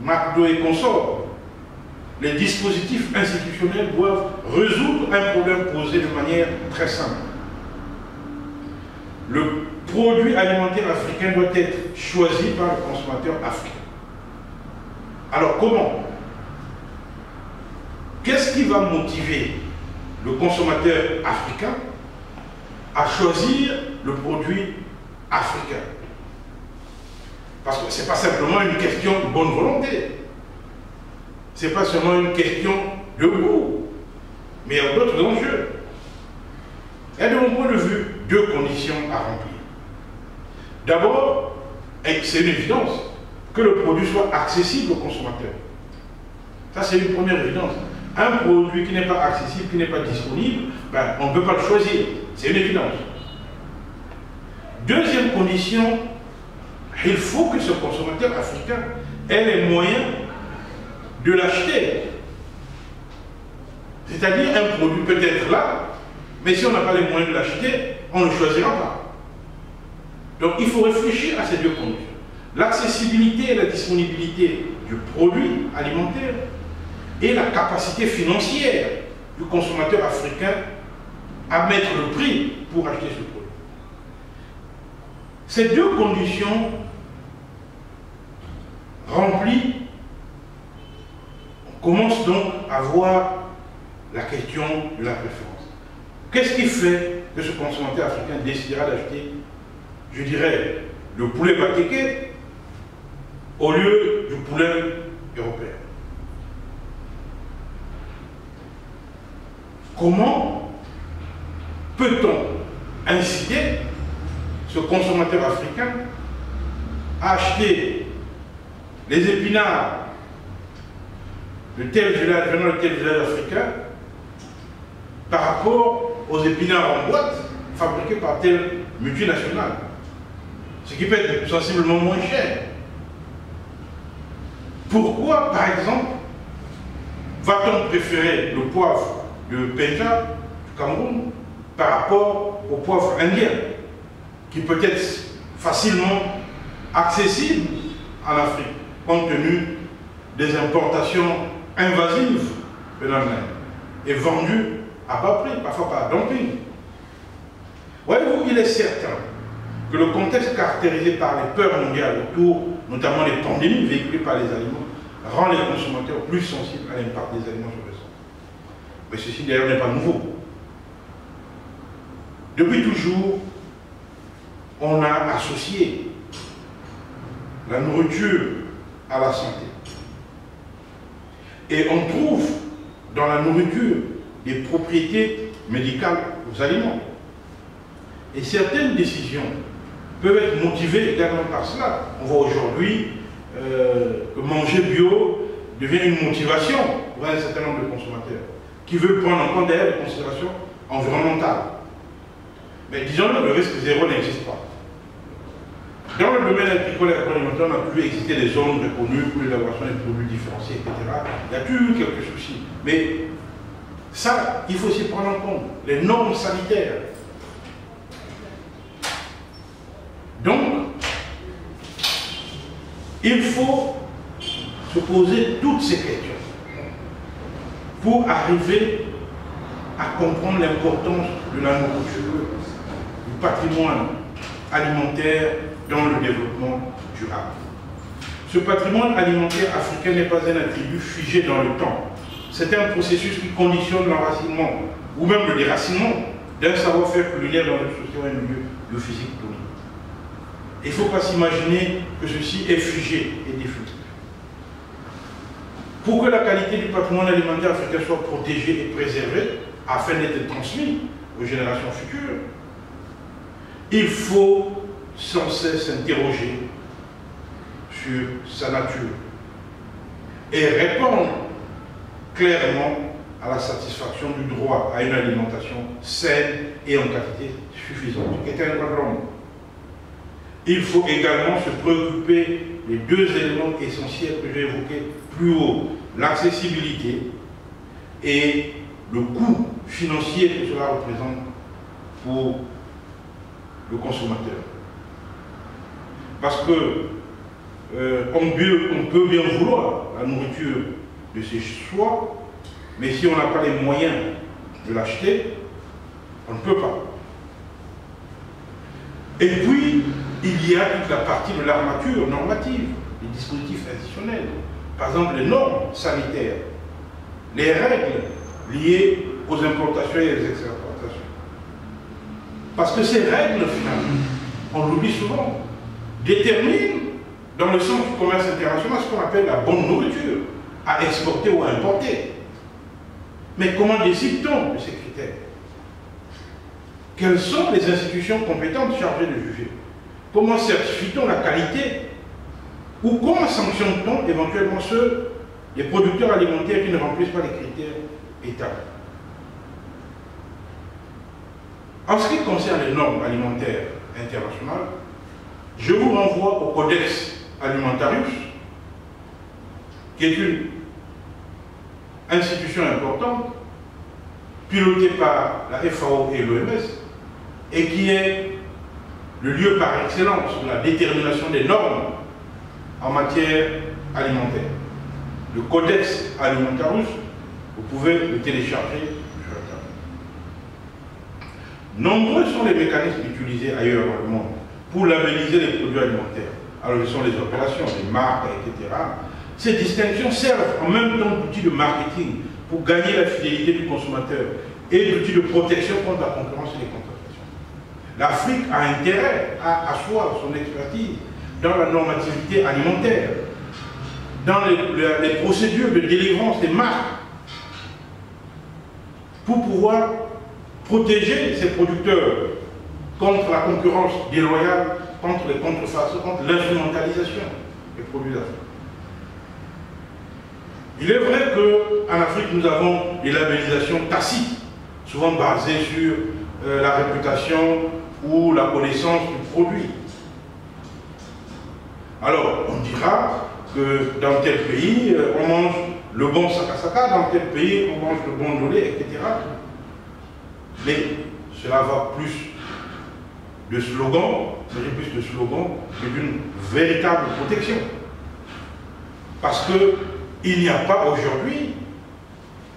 McDo et consorts, les dispositifs institutionnels doivent résoudre un problème posé de manière très simple. Le produit alimentaire africain doit être choisi par le consommateur africain. Alors comment? Qu'est-ce qui va motiver le consommateur africain à choisir le produit africain? Parce que ce n'est pas simplement une question de bonne volonté. Ce n'est pas seulement une question de goût. Mais il y a d'autres enjeux. Il y a de mon point de vue deux conditions à remplir. D'abord, et c'est une évidence, que le produit soit accessible au consommateur. Ça, c'est une première évidence. Un produit qui n'est pas accessible, qui n'est pas disponible, ben, on ne peut pas le choisir. C'est une évidence. Deuxième condition, il faut que ce consommateur africain ait les moyens de l'acheter. C'est-à-dire un produit peut être là, mais si on n'a pas les moyens de l'acheter, on ne le choisira pas. Donc il faut réfléchir à ces deux conditions. L'accessibilité et la disponibilité du produit alimentaire et la capacité financière du consommateur africain à mettre le prix pour acheter ce produit. Ces deux conditions remplies, on commence donc à voir la question de la préférence. Qu'est-ce qui fait que ce consommateur africain décidera d'acheter, je dirais, le poulet batéké au lieu du poulet européen? Comment peut-on inciter ce consommateur africain à acheter les épinards de tel village, venant de tel village africain, par rapport aux épinards en boîte fabriqués par telle multinationale, ce qui peut être sensiblement moins cher? Pourquoi, par exemple, va-t-on préférer le poivre de Penja, du Cameroun, par rapport au poivre indien, qui peut être facilement accessible en Afrique, compte tenu des importations invasives venant de l'Inde, et vendues à bas prix, parfois par dumping? Voyez-vous, il est certain que le contexte caractérisé par les peurs mondiales autour, notamment les pandémies véhiculées par les aliments, rend les consommateurs plus sensibles à l'impact des aliments sur le sang. Mais ceci d'ailleurs n'est pas nouveau. Depuis toujours, on a associé la nourriture à la santé. Et on trouve dans la nourriture des propriétés médicales aux aliments. Et certaines décisions peuvent être motivées également par cela. On voit aujourd'hui que manger bio devient une motivation pour un certain nombre de consommateurs qui veulent prendre en compte d'ailleurs les considérations environnementales. Mais disons-le, le risque zéro n'existe pas. Dans le domaine agricole et agroalimentaire, on a pu exister des zones reconnues pour l'élaboration des produits différenciés, etc. Il y a toujours eu quelques soucis. Mais ça, il faut aussi prendre en compte les normes sanitaires. Donc, il faut se poser toutes ces questions pour arriver à comprendre l'importance de la nourriture, du patrimoine alimentaire dans le développement durable. Ce patrimoine alimentaire africain n'est pas un attribut figé dans le temps. C'est un processus qui conditionne l'enracinement ou même le déracinement d'un savoir-faire culinaire dans une société ou un milieu biophysique donné. Il ne faut pas s'imaginer que ceci est figé et définitif. Pour que la qualité du patrimoine alimentaire africain soit protégée et préservée, afin d'être transmis aux générations futures, il faut sans cesse s'interroger sur sa nature et répondre clairement à la satisfaction du droit à une alimentation saine et en quantité suffisante, qui est un droit de l'homme. Il faut également se préoccuper des deux éléments essentiels que j'ai évoqués plus haut, l'accessibilité et le coût financier que cela représente pour le consommateur. Parce que on peut bien vouloir la nourriture de ses choix, mais si on n'a pas les moyens de l'acheter, on ne peut pas. Et puis, il y a toute la partie de l'armature normative, les dispositifs institutionnels, par exemple les normes sanitaires, les règles liées aux importations et aux exportations. Parce que ces règles, finalement, on l'oublie souvent, déterminent dans le sens du commerce international ce qu'on appelle la bonne nourriture, à exporter ou à importer. Mais comment décide-t-on de ces critères? Quelles sont les institutions compétentes chargées de juger? Comment certifie-t-on la qualité? Ou comment sanctionne-t-on éventuellement les producteurs alimentaires qui ne remplissent pas les critères établis? En ce qui concerne les normes alimentaires internationales, je vous renvoie au Codex Alimentarius, qui est une institution importante, pilotée par la FAO et l'OMS, et qui est le lieu par excellence de la détermination des normes en matière alimentaire. Le Codex Alimentarius, vous pouvez le télécharger sur Internet. Nombreux sont les mécanismes utilisés ailleurs dans le monde pour labelliser les produits alimentaires. Alors, ce sont les opérations, les marques, etc. Ces distinctions servent en même temps d'outils de marketing pour gagner la fidélité du consommateur et d'outils de protection contre la concurrence et les contrefaçons. L'Afrique a intérêt à asseoir son expertise dans la normativité alimentaire, dans les procédures de délivrance des marques, pour pouvoir protéger ses producteurs contre la concurrence déloyale, contre les contrefaçons, contre l'instrumentalisation des produits d'Afrique. Il est vrai qu'en Afrique, nous avons des labellisations tacites, souvent basées sur la réputation ou la connaissance du produit. Alors, on dira que dans tel pays, on mange le bon sakasaka, dans tel pays, on mange le bon dolé, etc. Mais cela va plus de slogans, que d'une véritable protection. Parce qu'il n'y a pas aujourd'hui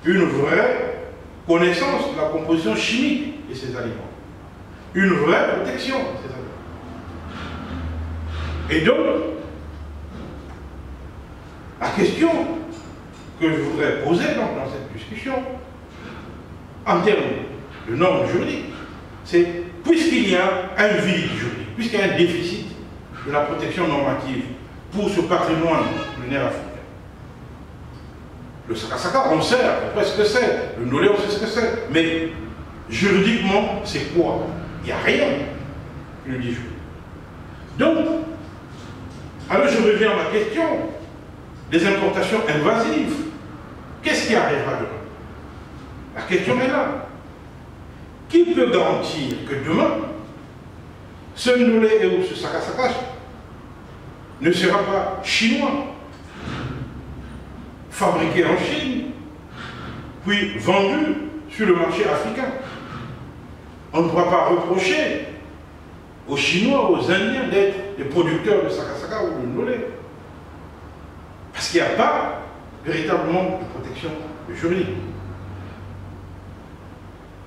une vraie connaissance de la composition chimique de ces aliments. Une vraie protection de ces aliments. Et donc, la question que je voudrais poser dans cette discussion, en termes de normes juridiques, c'est, puisqu'il y a un vide juridique, puisqu'il y a un déficit de la protection normative pour ce patrimoine culinaire africain, le sakasaka, on sait à peu près ce que c'est, le ndolé, on sait ce que c'est, mais juridiquement, c'est quoi? Il n'y a rien qui le dit juridiquement. Donc, alors je reviens à ma question, des importations invasives, qu'est-ce qui arrivera demain? La question est là. Qui peut garantir que demain, ce ndolé ou ce sakasaka ne sera pas chinois, fabriqué en Chine, puis vendu sur le marché africain? On ne pourra pas reprocher aux Chinois, aux Indiens d'être des producteurs de sakasaka ou de ndolé. Parce qu'il n'y a pas véritablement de protection juridique.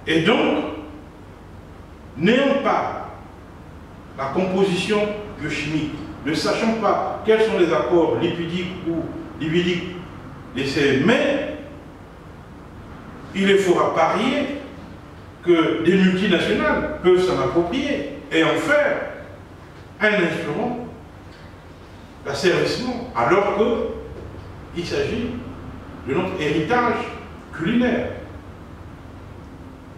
Et donc, n'ayant pas la composition biochimique, ne sachant pas quels sont les accords lipidiques ou lipidiques laissés, mais il est fort à parier que des multinationales peuvent s'en approprier et en faire un instrument d'asservissement, alors qu'il s'agit de notre héritage culinaire.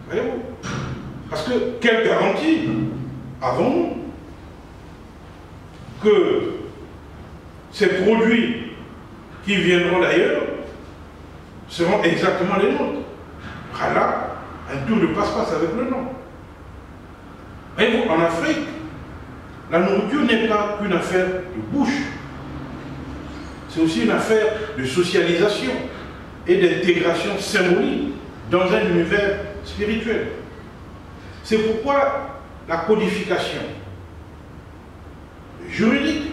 Voyez-vous? Parce que quelle garantie avons-nous que ces produits qui viendront d'ailleurs seront exactement les nôtres? Là, un tour de passe-passe avec le nom. Voyez-vous, en Afrique, la nourriture n'est pas qu'une affaire de bouche. C'est aussi une affaire de socialisation et d'intégration symbolique dans un univers spirituel. C'est pourquoi la codification juridique,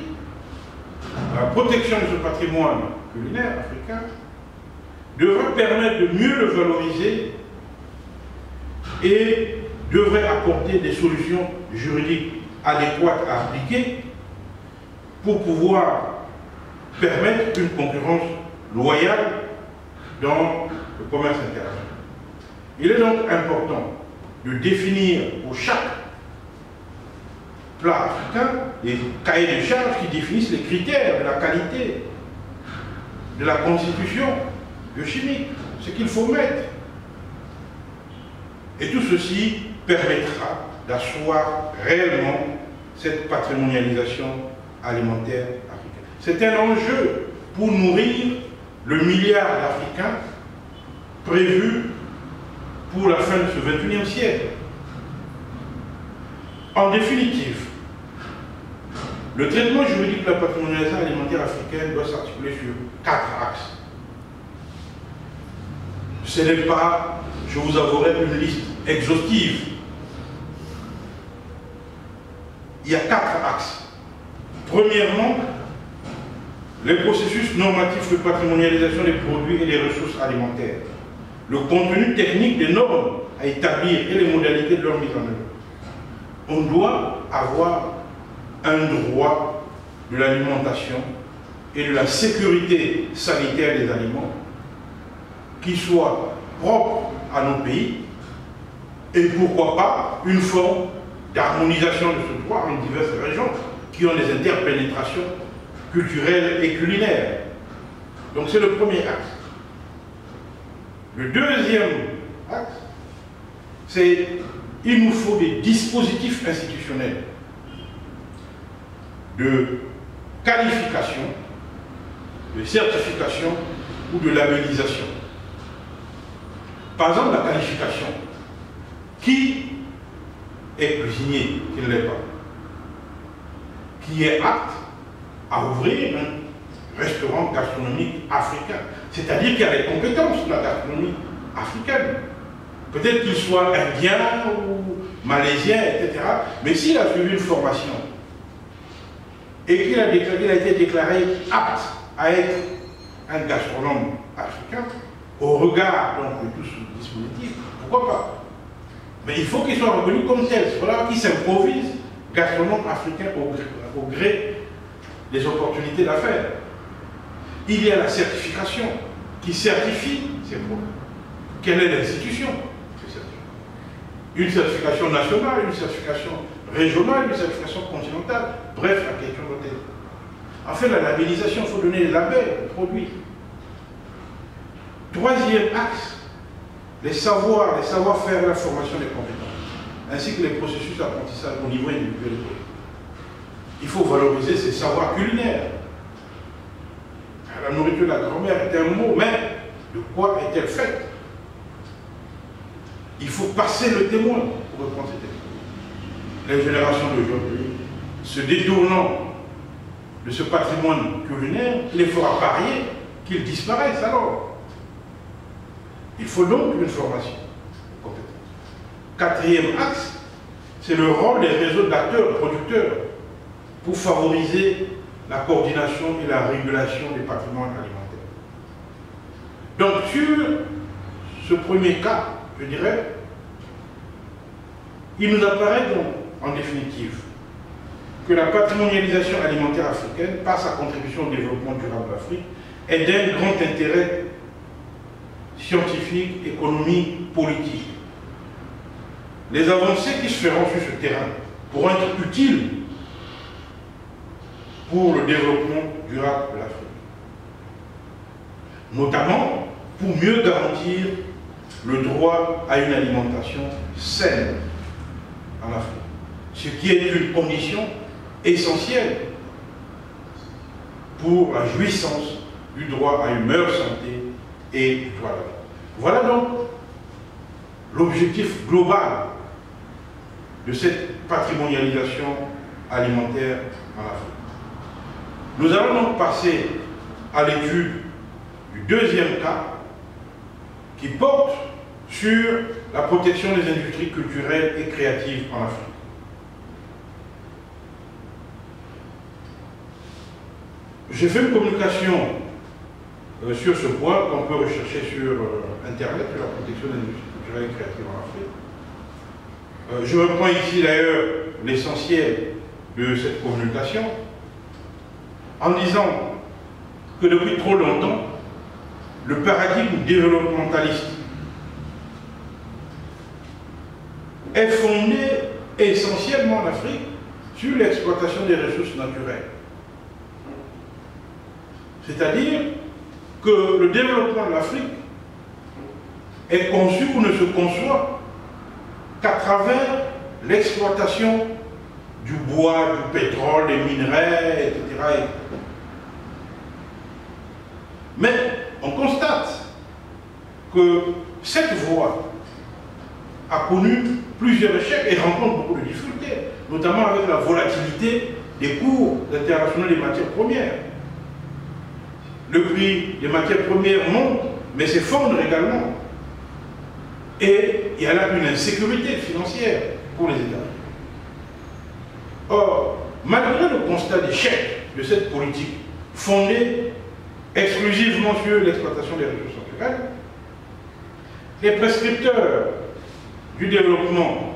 la protection de ce patrimoine culinaire africain devrait permettre de mieux le valoriser et devrait apporter des solutions juridiques adéquates à appliquer pour pouvoir permettre une concurrence loyale dans le commerce international. Il est donc important de définir pour chaque plat africain des cahiers de charges qui définissent les critères de la qualité, de la constitution biochimique, ce qu'il faut mettre. Et tout ceci permettra d'asseoir réellement cette patrimonialisation alimentaire africaine. C'est un enjeu pour nourrir le milliard d'Africains prévu pour la fin de ce XXIe siècle. En définitive, le traitement juridique de la patrimonialisation alimentaire africaine doit s'articuler sur 4 axes. Ce n'est pas, je vous avouerai, une liste exhaustive. Il y a 4 axes. Premièrement, les processus normatifs de patrimonialisation des produits et des ressources alimentaires, le contenu technique des normes à établir et les modalités de leur mise en œuvre. On doit avoir un droit de l'alimentation et de la sécurité sanitaire des aliments qui soit propre à nos pays et pourquoi pas une forme d'harmonisation de ce droit en diverses régions qui ont des interpénétrations culturelles et culinaires. Donc c'est le premier axe. Le deuxième axe, c'est il nous faut des dispositifs institutionnels de qualification, de certification ou de labellisation. Par exemple, la qualification. Qui est cuisinier, qui ne l'est pas? Qui est apte à ouvrir un restaurant gastronomique africain? C'est-à-dire qu'il y a des compétences de la gastronomie africaine. Peut-être qu'il soit indien ou malaisien, etc. Mais s'il a suivi une formation et qu'il a été déclaré apte à être un gastronome africain, au regard donc, de tout ce dispositif, pourquoi pas? Mais il faut qu'il soit reconnu comme tel. C'est voilà qu'il s'improvise gastronome africain au gré des opportunités d'affaires. Il y a la certification qui certifie ces produits. Quelle est l'institution? Une certification nationale, une certification régionale, une certification continentale. Bref, la question doit être. En fait, la labellisation, il faut donner les labels aux produits. Troisième axe, les savoir-faire, la formation des compétences, ainsi que les processus d'apprentissage au niveau individuel. Il faut valoriser ces savoirs culinaires. La nourriture de la grand-mère est un mot, mais de quoi est-elle faite? Il faut passer le témoin pour reprendre ces témoins. Les générations d'aujourd'hui, se détournant de ce patrimoine culinaire, il les fera parier qu'ils disparaissent alors. Il faut donc une formation compétente. Quatrième axe, c'est le rôle des réseaux d'acteurs, producteurs, pour favoriser la coordination et la régulation des patrimoines alimentaires. Donc sur ce premier cas, je dirais, il nous apparaît donc, en définitive, que la patrimonialisation alimentaire africaine, par sa contribution au développement durable de l'Afrique, est d'un grand intérêt scientifique, économique, politique. Les avancées qui se feront sur ce terrain pourront être utiles pour le développement durable de l'Afrique. Notamment pour mieux garantir le droit à une alimentation saine en Afrique, ce qui est une condition essentielle pour la jouissance du droit à une meilleure santé et du droit à la vie. Voilà donc l'objectif global de cette patrimonialisation alimentaire en Afrique. Nous allons donc passer à l'étude du deuxième cas qui porte sur la protection des industries culturelles et créatives en Afrique. J'ai fait une communication sur ce point qu'on peut rechercher sur Internet, sur la protection des industries culturelles et créatives en Afrique. Je reprends ici d'ailleurs l'essentiel de cette communication en disant que depuis trop longtemps, le paradigme développementaliste est fondé essentiellement en Afrique sur l'exploitation des ressources naturelles. C'est-à-dire que le développement de l'Afrique est conçu ou ne se conçoit qu'à travers l'exploitation du bois, du pétrole, des minerais, etc. Mais on constate que cette voie a connu plusieurs échecs et rencontre beaucoup de difficultés, notamment avec la volatilité des cours internationaux des matières premières. Le prix des matières premières monte, mais s'effondre également. Et il y a là une insécurité financière pour les États. Or, malgré le constat d'échec de cette politique fondée exclusivement sur l'exploitation des ressources naturelles, les prescripteurs du développement,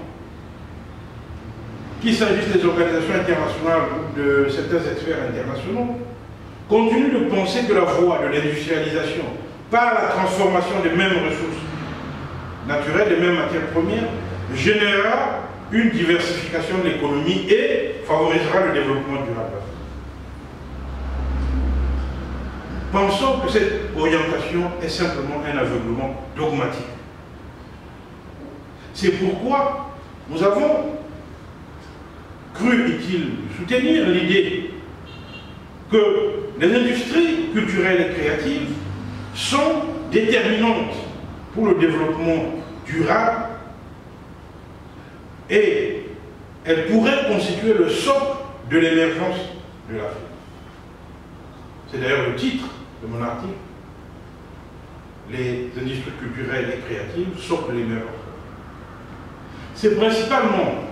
qu'il s'agisse des organisations internationales ou de certains experts internationaux, continuent de penser que la voie de l'industrialisation par la transformation des mêmes ressources naturelles, des mêmes matières premières, générera une diversification de l'économie et favorisera le développement durable. Pensons que cette orientation est simplement un aveuglement dogmatique. C'est pourquoi nous avons cru utile soutenir l'idée que les industries culturelles et créatives sont déterminantes pour le développement durable et elles pourraient constituer le socle de l'émergence de l'Afrique. C'est d'ailleurs le titre de mon article, les industries culturelles et créatives, socle de l'émergence. C'est principalement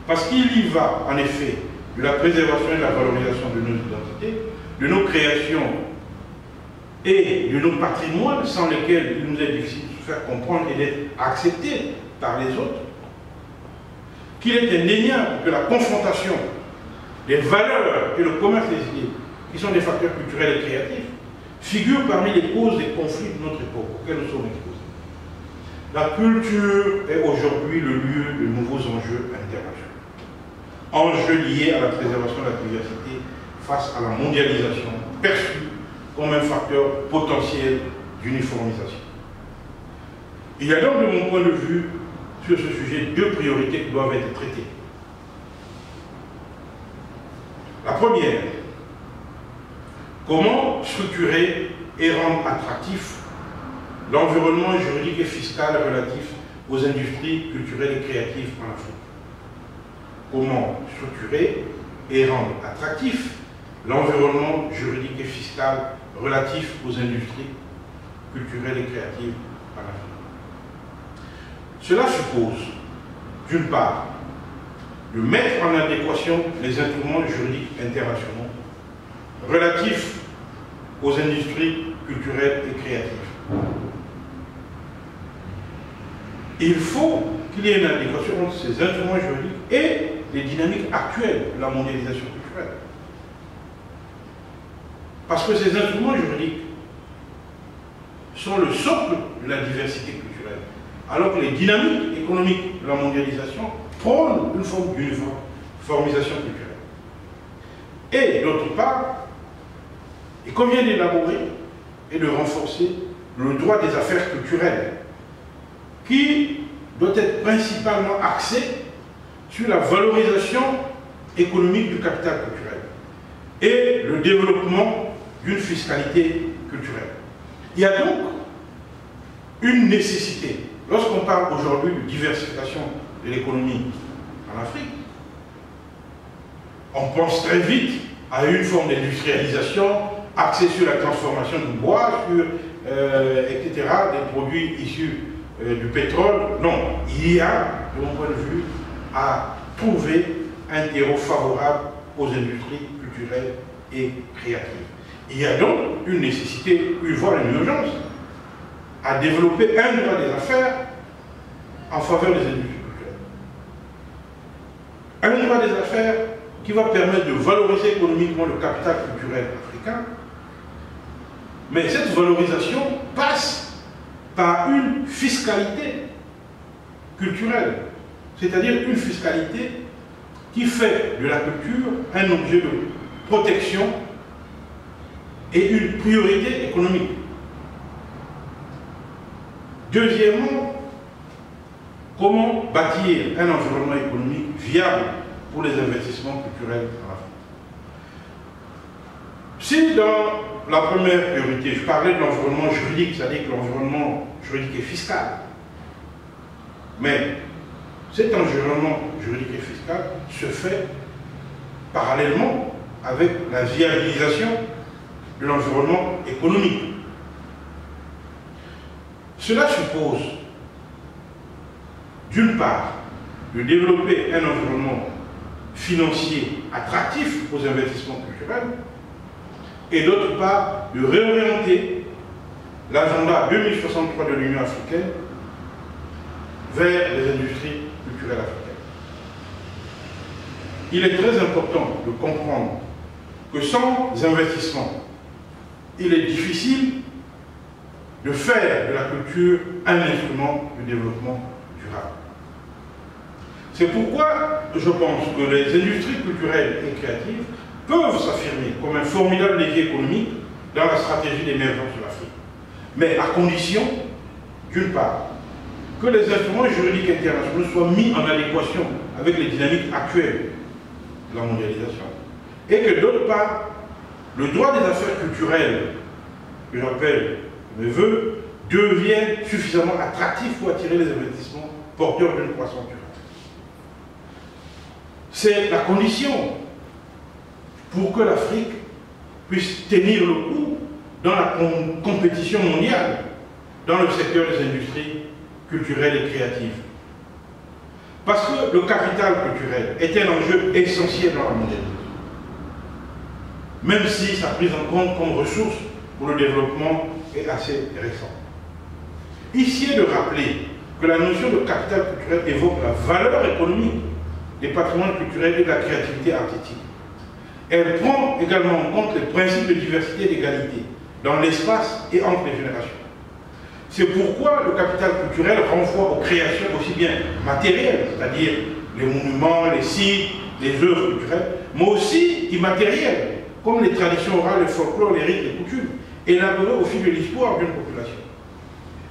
parce qu'il y va, en effet, de la préservation et de la valorisation de nos identités, de nos créations et de nos patrimoines, sans lesquels il nous est difficile de se faire comprendre et d'être acceptés par les autres, qu'il est indéniable que la confrontation des valeurs et le commerce des idées, qui sont des facteurs culturels et créatifs, figurent parmi les causes des conflits de notre époque auxquels nous sommes exposés. La culture est aujourd'hui le lieu de nouveaux enjeux internationaux. Enjeux liés à la préservation de la diversité face à la mondialisation, perçue comme un facteur potentiel d'uniformisation. Il y a donc, de mon point de vue, sur ce sujet, deux priorités qui doivent être traitées. La première, comment structurer et rendre attractif l'environnement juridique et fiscal relatif aux industries culturelles et créatives en Afrique. Comment structurer et rendre attractif l'environnement juridique et fiscal relatif aux industries culturelles et créatives en Afrique. Cela suppose, d'une part, de mettre en adéquation les instruments juridiques internationaux relatifs aux industries culturelles et créatives. Il faut qu'il y ait une adéquation entre ces instruments juridiques et les dynamiques actuelles de la mondialisation culturelle. Parce que ces instruments juridiques sont le socle de la diversité culturelle, alors que les dynamiques économiques de la mondialisation prônent une forme d'uniformisation culturelle. Et d'autre part, il convient d'élaborer et de renforcer le droit des affaires culturelles, qui doit être principalement axé sur la valorisation économique du capital culturel et le développement d'une fiscalité culturelle. Il y a donc une nécessité. Lorsqu'on parle aujourd'hui de diversification de l'économie en Afrique, on pense très vite à une forme d'industrialisation axée sur la transformation du bois, sur, etc., des produits issus du pétrole. Non, il y a, de mon point de vue, à trouver un terreau favorable aux industries culturelles et créatives. Il y a donc une nécessité, voire une urgence, à développer un droit des affaires en faveur des industries culturelles. Un droit des affaires qui va permettre de valoriser économiquement le capital culturel africain. Mais cette valorisation passe par une fiscalité culturelle, c'est-à-dire une fiscalité qui fait de la culture un objet de protection et une priorité économique. Deuxièmement, comment bâtir un environnement économique viable pour les investissements culturels en Afrique. Si dans la première priorité, je parlais de l'environnement juridique, c'est-à-dire que l'environnement juridique et fiscal, mais cet environnement juridique et fiscal se fait parallèlement avec la viabilisation de l'environnement économique. Cela suppose, d'une part, de développer un environnement financier attractif aux investissements culturels, et d'autre part, de réorienter l'agenda 2063 de l'Union africaine vers les industries culturelles africaines. Il est très important de comprendre que sans investissements, il est difficile de faire de la culture un instrument de développement durable. C'est pourquoi je pense que les industries culturelles et créatives peuvent s'affirmer comme un formidable levier économique dans la stratégie d'émergence de l'Afrique. Mais à condition, d'une part, que les instruments juridiques internationaux soient mis en adéquation avec les dynamiques actuelles de la mondialisation. Et que d'autre part, le droit des affaires culturelles, que j'appelle mes voeux, devienne suffisamment attractif pour attirer les investissements porteurs d'une croissance durable. C'est la condition pour que l'Afrique puisse tenir le coup dans la compétition mondiale dans le secteur des industries culturelles et créatives. Parce que le capital culturel est un enjeu essentiel dans la mondialisation. Même si sa prise en compte comme ressource pour le développement est assez récente. Ici est de rappeler que la notion de capital culturel évoque la valeur économique des patrimoines culturels et de la créativité artistique. Elle prend également en compte les principes de diversité et d'égalité dans l'espace et entre les générations. C'est pourquoi le capital culturel renvoie aux créations aussi bien matérielles, c'est-à-dire les monuments, les sites, les œuvres culturelles, mais aussi immatérielles, comme les traditions orales, le folklore, les rites, les coutumes, élaborées au fil de l'histoire d'une population.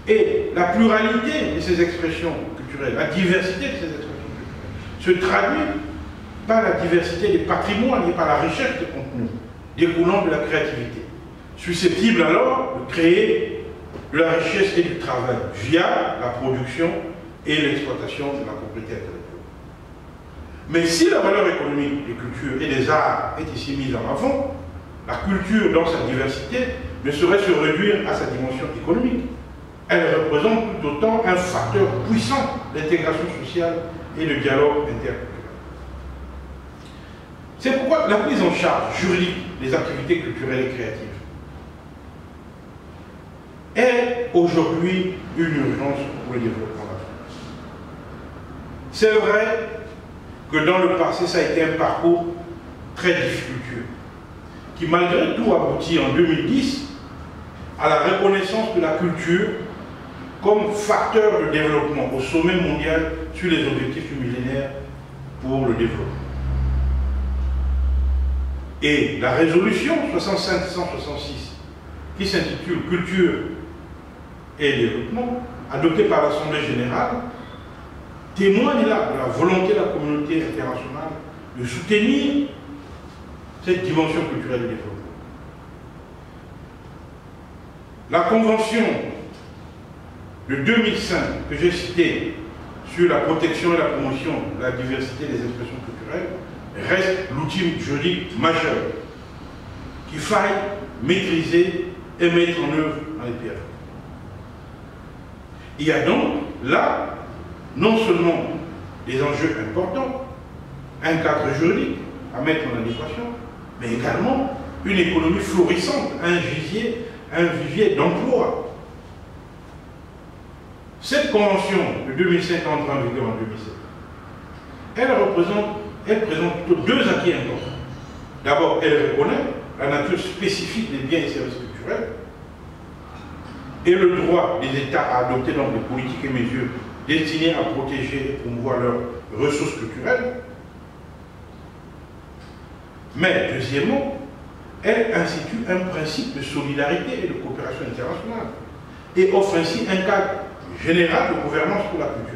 Et la pluralité de ces expressions culturelles, la diversité de ces expressions culturelles, se traduit par la diversité des patrimoines et par la richesse des contenus découlant de la créativité, susceptible alors de créer de la richesse et du travail via la production et l'exploitation de la propriété intellectuelle. Mais si la valeur économique des cultures et des arts est ici mise en avant, la culture dans sa diversité ne saurait se réduire à sa dimension économique. Elle représente tout autant un facteur puissant d'intégration sociale et de dialogue interculturel. C'est pourquoi la prise en charge juridique des activités culturelles et créatives est aujourd'hui une urgence pour le développement de l'Afrique. C'est vrai que dans le passé, ça a été un parcours très difficile, qui malgré tout aboutit en 2010 à la reconnaissance de la culture comme facteur de développement au sommet mondial sur les objectifs du millénaire pour le développement. Et la résolution 65-166, qui s'intitule « Culture et développement », adoptée par l'Assemblée générale, témoigne là de la volonté de la communauté internationale de soutenir cette dimension culturelle du développement. La Convention de 2005 que j'ai citée sur la protection et la promotion de la diversité des expressions culturelles reste l'outil juridique majeur qu'il faille maîtriser et mettre en œuvre dans les pays. Il y a donc là non seulement des enjeux importants, un cadre juridique à mettre en adéquation, mais également une économie florissante, un vivier d'emploi. Cette convention de 2005 entre en vigueur en 2007, elle présente plutôt deux acquis importants. D'abord, elle reconnaît la nature spécifique des biens et services culturels et le droit des États à adopter donc des politiques et mesures destinées à protéger et promouvoir leurs ressources culturelles. Mais, deuxièmement, elle institue un principe de solidarité et de coopération internationale et offre ainsi un cadre général de gouvernance pour la culture.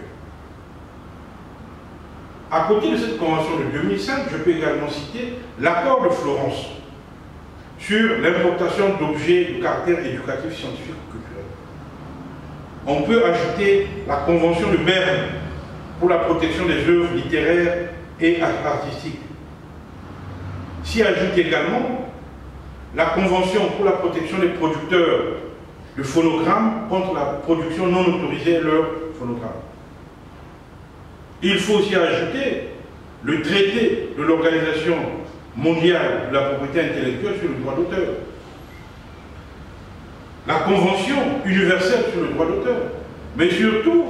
À côté de cette convention de 2005, je peux également citer l'accord de Florence sur l'importation d'objets de caractère éducatif, scientifique ou culturel. On peut ajouter la convention de Berne pour la protection des œuvres littéraires et artistiques. S'y ajoute également la convention pour la protection des producteurs de phonogrammes contre la production non autorisée de leurs phonogrammes. Il faut aussi ajouter le traité de l'Organisation mondiale de la propriété intellectuelle sur le droit d'auteur, la Convention universelle sur le droit d'auteur, mais surtout,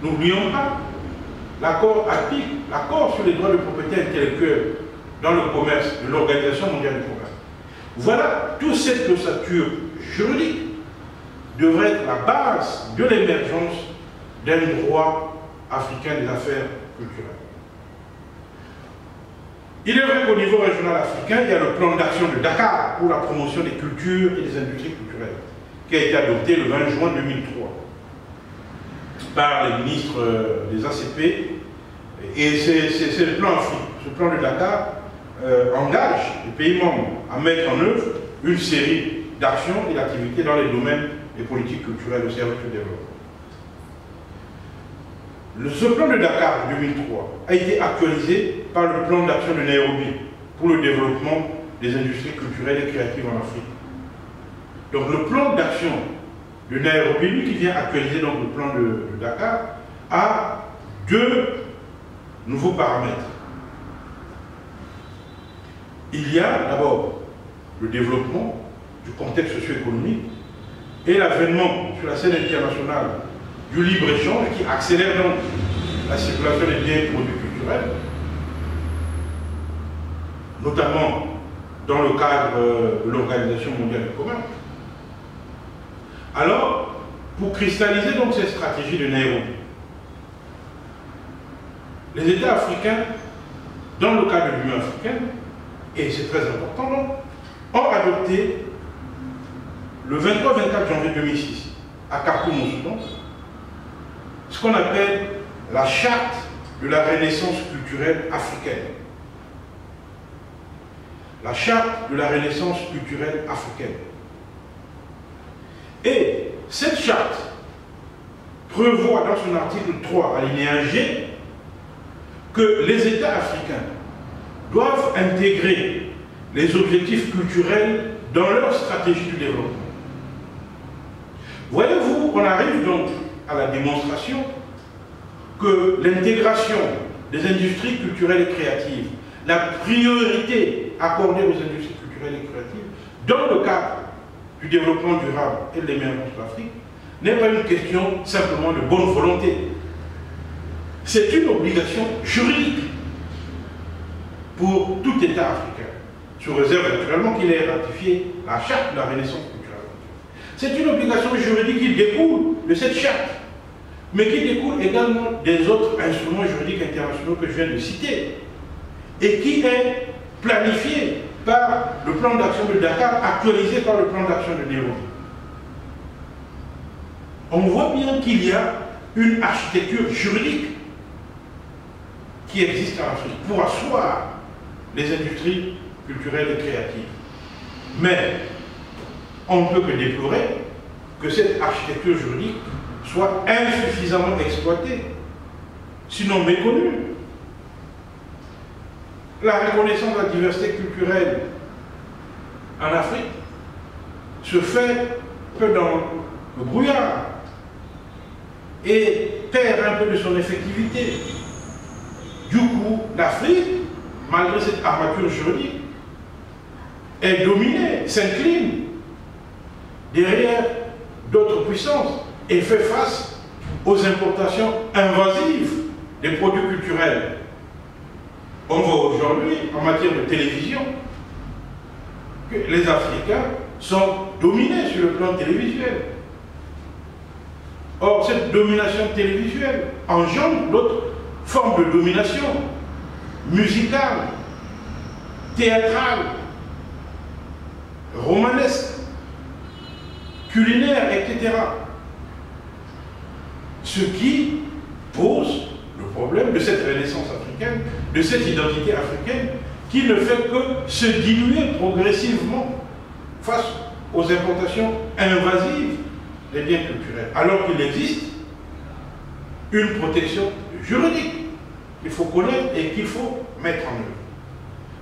n'oublions pas, l'accord APIC, l'accord sur les droits de propriété intellectuelle dans le commerce de l'Organisation mondiale du commerce. Voilà, toute cette ossature juridique devrait être la base de l'émergence d'un droit africain des affaires culturelles. Il est vrai qu'au niveau régional africain, il y a le plan d'action de Dakar pour la promotion des cultures et des industries culturelles, qui a été adopté le 20 juin 2003 par les ministres des ACP. Et c'est le plan Afrique. Ce plan de Dakar engage les pays membres à mettre en œuvre une série d'actions et d'activités dans les domaines des politiques culturelles au service du développement. Ce plan de Dakar 2003 a été actualisé par le plan d'action de Nairobi pour le développement des industries culturelles et créatives en Afrique. Donc le plan d'action de Nairobi, lui qui vient actualiser donc le plan de Dakar, a deux nouveaux paramètres. Il y a d'abord le développement du contexte socio-économique et l'avènement sur la scène internationale du libre-échange qui accélère donc la circulation des biens et produits culturels, notamment dans le cadre de l'Organisation mondiale du commerce. Alors, pour cristalliser donc cette stratégie de Nairobi, les États africains, dans le cadre de l'Union africaine, et c'est très important donc, ont adopté le 23-24 janvier 2006 à Khartoum au Soudan ce qu'on appelle la charte de la renaissance culturelle africaine. La charte de la renaissance culturelle africaine. Et cette charte prévoit dans son article 3, alinéa G, que les États africains doivent intégrer les objectifs culturels dans leur stratégie du développement. Voyez-vous, on arrive donc à la démonstration que l'intégration des industries culturelles et créatives, la priorité accordée aux industries culturelles et créatives, dans le cadre du développement durable et de l'émergence de l'Afrique, n'est pas une question simplement de bonne volonté. C'est une obligation juridique pour tout État africain, sous réserve naturellement qu'il ait ratifié la charte de la Renaissance culturelle. C'est une obligation juridique qui découle de cette charte, mais qui découle également des autres instruments juridiques internationaux que je viens de citer, et qui est planifié par le plan d'action de Dakar, actualisé par le plan d'action de Nairobi. On voit bien qu'il y a une architecture juridique qui existe en Afrique pour asseoir les industries culturelles et créatives. Mais on ne peut que déplorer que cette architecture juridique soit insuffisamment exploitée, sinon méconnue. La reconnaissance de la diversité culturelle en Afrique se fait peu dans le brouillard et perd un peu de son effectivité. Du coup, l'Afrique, malgré cette armature juridique, est dominée, s'incline derrière d'autres puissances et fait face aux importations invasives des produits culturels. On voit aujourd'hui, en matière de télévision, que les Africains sont dominés sur le plan télévisuel. Or, cette domination télévisuelle engendre d'autres formes de domination musicale, théâtrale, romanesque, culinaire, etc. Ce qui pose le problème de cette renaissance africaine, de cette identité africaine, qui ne fait que se diluer progressivement face aux importations invasives des biens culturels, alors qu'il existe une protection juridique qu'il faut connaître et qu'il faut mettre en œuvre.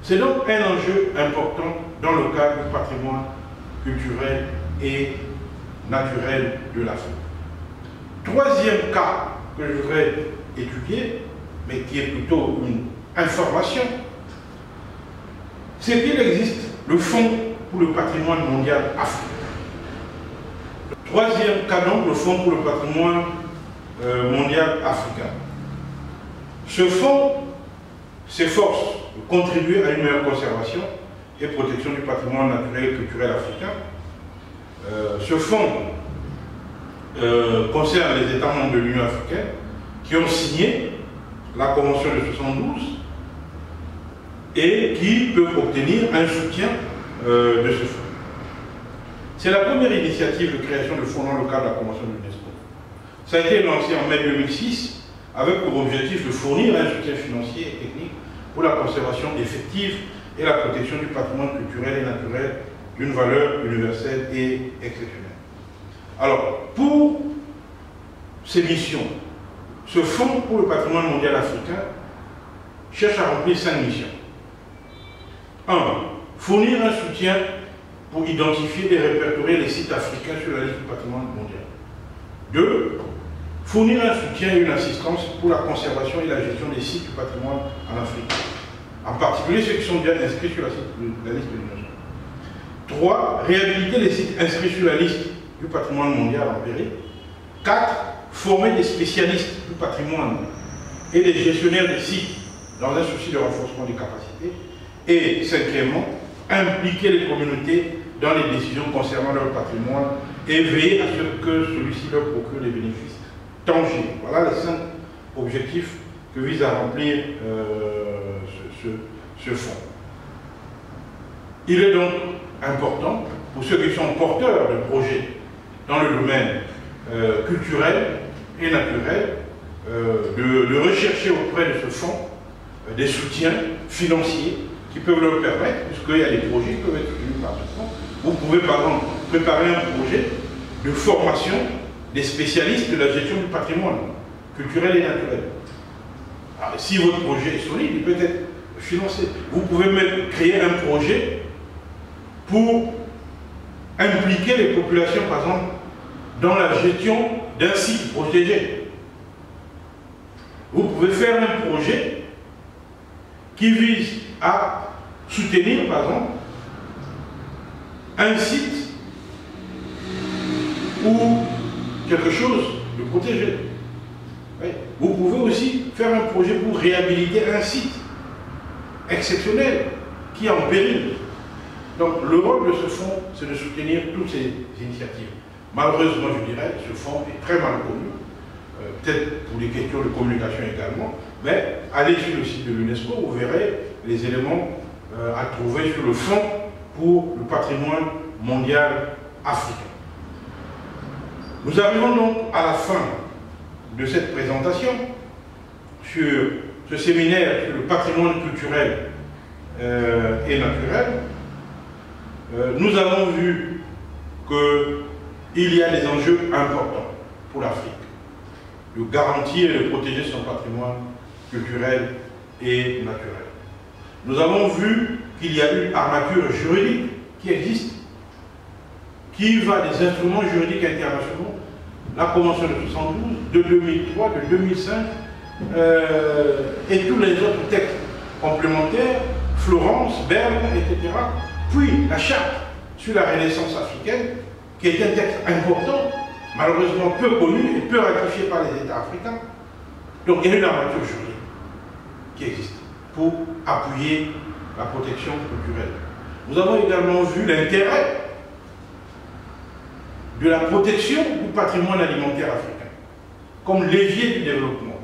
C'est donc un enjeu important dans le cadre du patrimoine culturel et naturel de l'Afrique. Troisième cas que je voudrais étudier, mais qui est plutôt une information, c'est qu'il existe le Fonds pour le patrimoine mondial africain. Troisième cas donc, le Fonds pour le patrimoine mondial africain. Ce fonds s'efforce de contribuer à une meilleure conservation et protection du patrimoine naturel et culturel africain. Ce fonds concerne les États membres de l'Union africaine qui ont signé la Convention de 72 et qui peuvent obtenir un soutien de ce fonds. C'est la première initiative de création de fonds dans le cadre de la Convention de l'UNESCO. Ça a été lancé en mai 2006 avec pour objectif de fournir un soutien financier et technique pour la conservation effective et la protection du patrimoine culturel et naturel d'une valeur universelle et exceptionnelle. Alors, pour ces missions, ce Fonds pour le patrimoine mondial africain cherche à remplir 5 missions. 1. Fournir un soutien pour identifier et répertorier les sites africains sur la liste du patrimoine mondial. 2. Fournir un soutien et une assistance pour la conservation et la gestion des sites du patrimoine en Afrique, en particulier ceux qui sont déjà inscrits sur la liste de l'UNESCO. 3. Réhabiliter les sites inscrits sur la liste du patrimoine mondial en péril. 4. Former des spécialistes du patrimoine et des gestionnaires des sites dans un souci de renforcement des capacités. Et 5e, impliquer les communautés dans les décisions concernant leur patrimoine et veiller à ce que celui-ci leur procure des bénéfices tangibles. Voilà les 5 objectifs que vise à remplir ce fonds. Il est donc important pour ceux qui sont porteurs de projets dans le domaine culturel et naturel de rechercher auprès de ce fonds des soutiens financiers qui peuvent leur permettre, puisqu'il y a des projets qui peuvent être soutenus par ce fonds. Vous pouvez par exemple préparer un projet de formation des spécialistes de la gestion du patrimoine culturel et naturel. Alors, si votre projet est solide, il peut être financé. Vous pouvez même créer un projet pour impliquer les populations, par exemple, dans la gestion d'un site protégé. Vous pouvez faire un projet qui vise à soutenir, par exemple, un site ou quelque chose de protégé. Oui. Vous pouvez aussi faire un projet pour réhabiliter un site exceptionnel qui est en péril. Donc le rôle de ce fonds, c'est de soutenir toutes ces initiatives. Malheureusement, je dirais, ce fonds est très mal connu, peut-être pour les questions de communication également, mais allez sur le site de l'UNESCO, vous verrez les éléments à trouver sur le Fonds pour le patrimoine mondial africain. Nous arrivons donc à la fin de cette présentation sur ce séminaire sur le patrimoine culturel et naturel. Nous avons vu qu'il y a des enjeux importants pour l'Afrique, de garantir et de protéger son patrimoine culturel et naturel. Nous avons vu qu'il y a une armature juridique qui existe, qui va des instruments juridiques internationaux, la Convention de 72, de 2003, de 2005, et tous les autres textes complémentaires, Florence, Berne, etc., Puis la charte sur la Renaissance africaine, qui est un texte important, malheureusement peu connu et peu ratifié par les États africains. Donc il y a une armature juridique qui existe pour appuyer la protection culturelle. Nous avons également vu l'intérêt de la protection du patrimoine alimentaire africain comme levier du développement.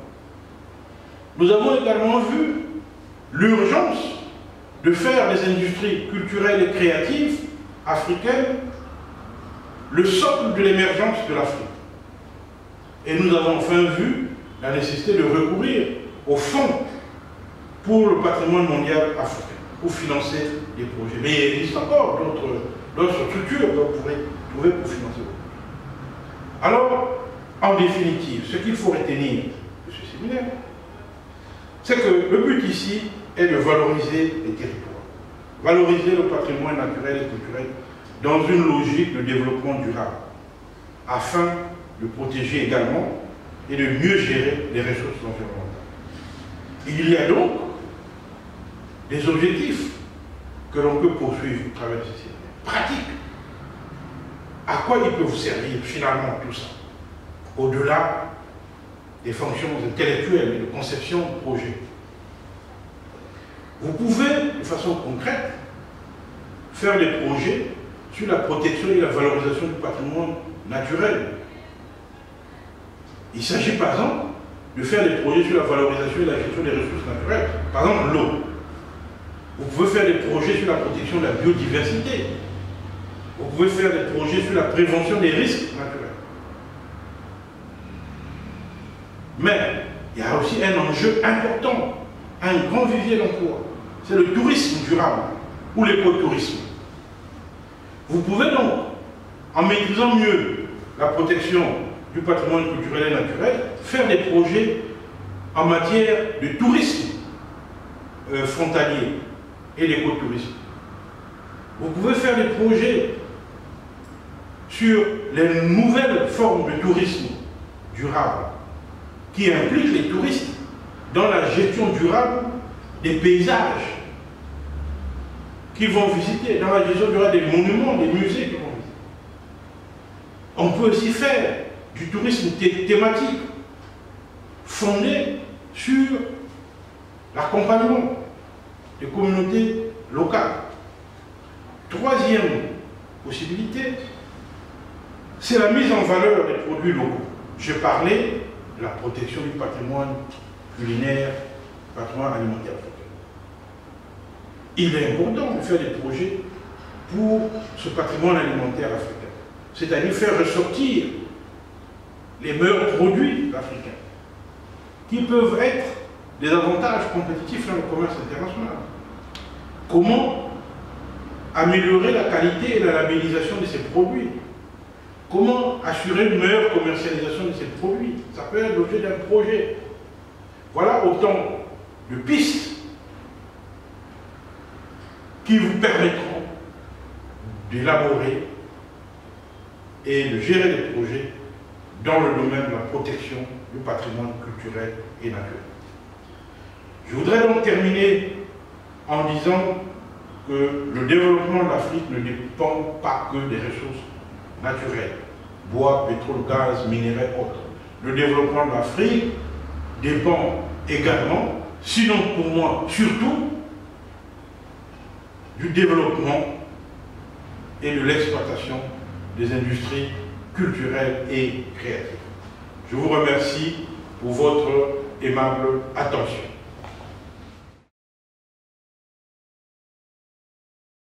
Nous avons également vu l'urgence de faire des industries culturelles et créatives africaines le socle de l'émergence de l'Afrique. Et nous avons enfin vu la nécessité de recourir au fonds pour le patrimoine mondial africain, pour financer des projets. Mais il existe encore d'autres structures que vous pourrez trouver pour financer. Alors, en définitive, ce qu'il faut retenir de ce séminaire, c'est que le but ici est de valoriser les territoires, valoriser le patrimoine naturel et culturel dans une logique de développement durable, afin de protéger également et de mieux gérer les ressources environnementales. Il y a donc des objectifs que l'on peut poursuivre au travers de ces séminaires. Pratiques. À quoi il peut vous servir finalement tout ça, au-delà des fonctions intellectuelles et de conception de projet? Vous pouvez, de façon concrète, faire des projets sur la protection et la valorisation du patrimoine naturel. Il s'agit par exemple de faire des projets sur la valorisation et la gestion des ressources naturelles. Par exemple, l'eau. Vous pouvez faire des projets sur la protection de la biodiversité. Vous pouvez faire des projets sur la prévention des risques naturels. Mais il y a aussi un enjeu important, un grand vivier d'emploi. C'est le tourisme durable ou l'écotourisme. Vous pouvez donc, en maîtrisant mieux la protection du patrimoine culturel et naturel, faire des projets en matière de tourisme frontalier et l'écotourisme. Vous pouvez faire des projets sur les nouvelles formes de tourisme durable qui impliquent les touristes dans la gestion durable des paysages qu'ils vont visiter, dans la gestion durable des monuments, des musées qu'ils vont visiter. On peut aussi faire du tourisme thématique fondé sur l'accompagnement des communautés locales. Troisième possibilité, c'est la mise en valeur des produits locaux. Je parlais de la protection du patrimoine culinaire, du patrimoine alimentaire africain. Il est important de faire des projets pour ce patrimoine alimentaire africain, c'est-à-dire faire ressortir les meilleurs produits africains qui peuvent être des avantages compétitifs dans le commerce international. Comment améliorer la qualité et la labellisation de ces produits? Comment assurer une meilleure commercialisation de ces produits? Ça peut être l'objet d'un projet. Voilà autant de pistes qui vous permettront d'élaborer et de gérer des projets dans le domaine de la protection du patrimoine culturel et naturel. Je voudrais donc terminer en disant que le développement de l'Afrique ne dépend pas que des ressources naturelles, bois, pétrole, gaz, minerais, autres. Le développement de l'Afrique dépend également, sinon pour moi surtout, du développement et de l'exploitation des industries culturelles et créatives. Je vous remercie pour votre aimable attention.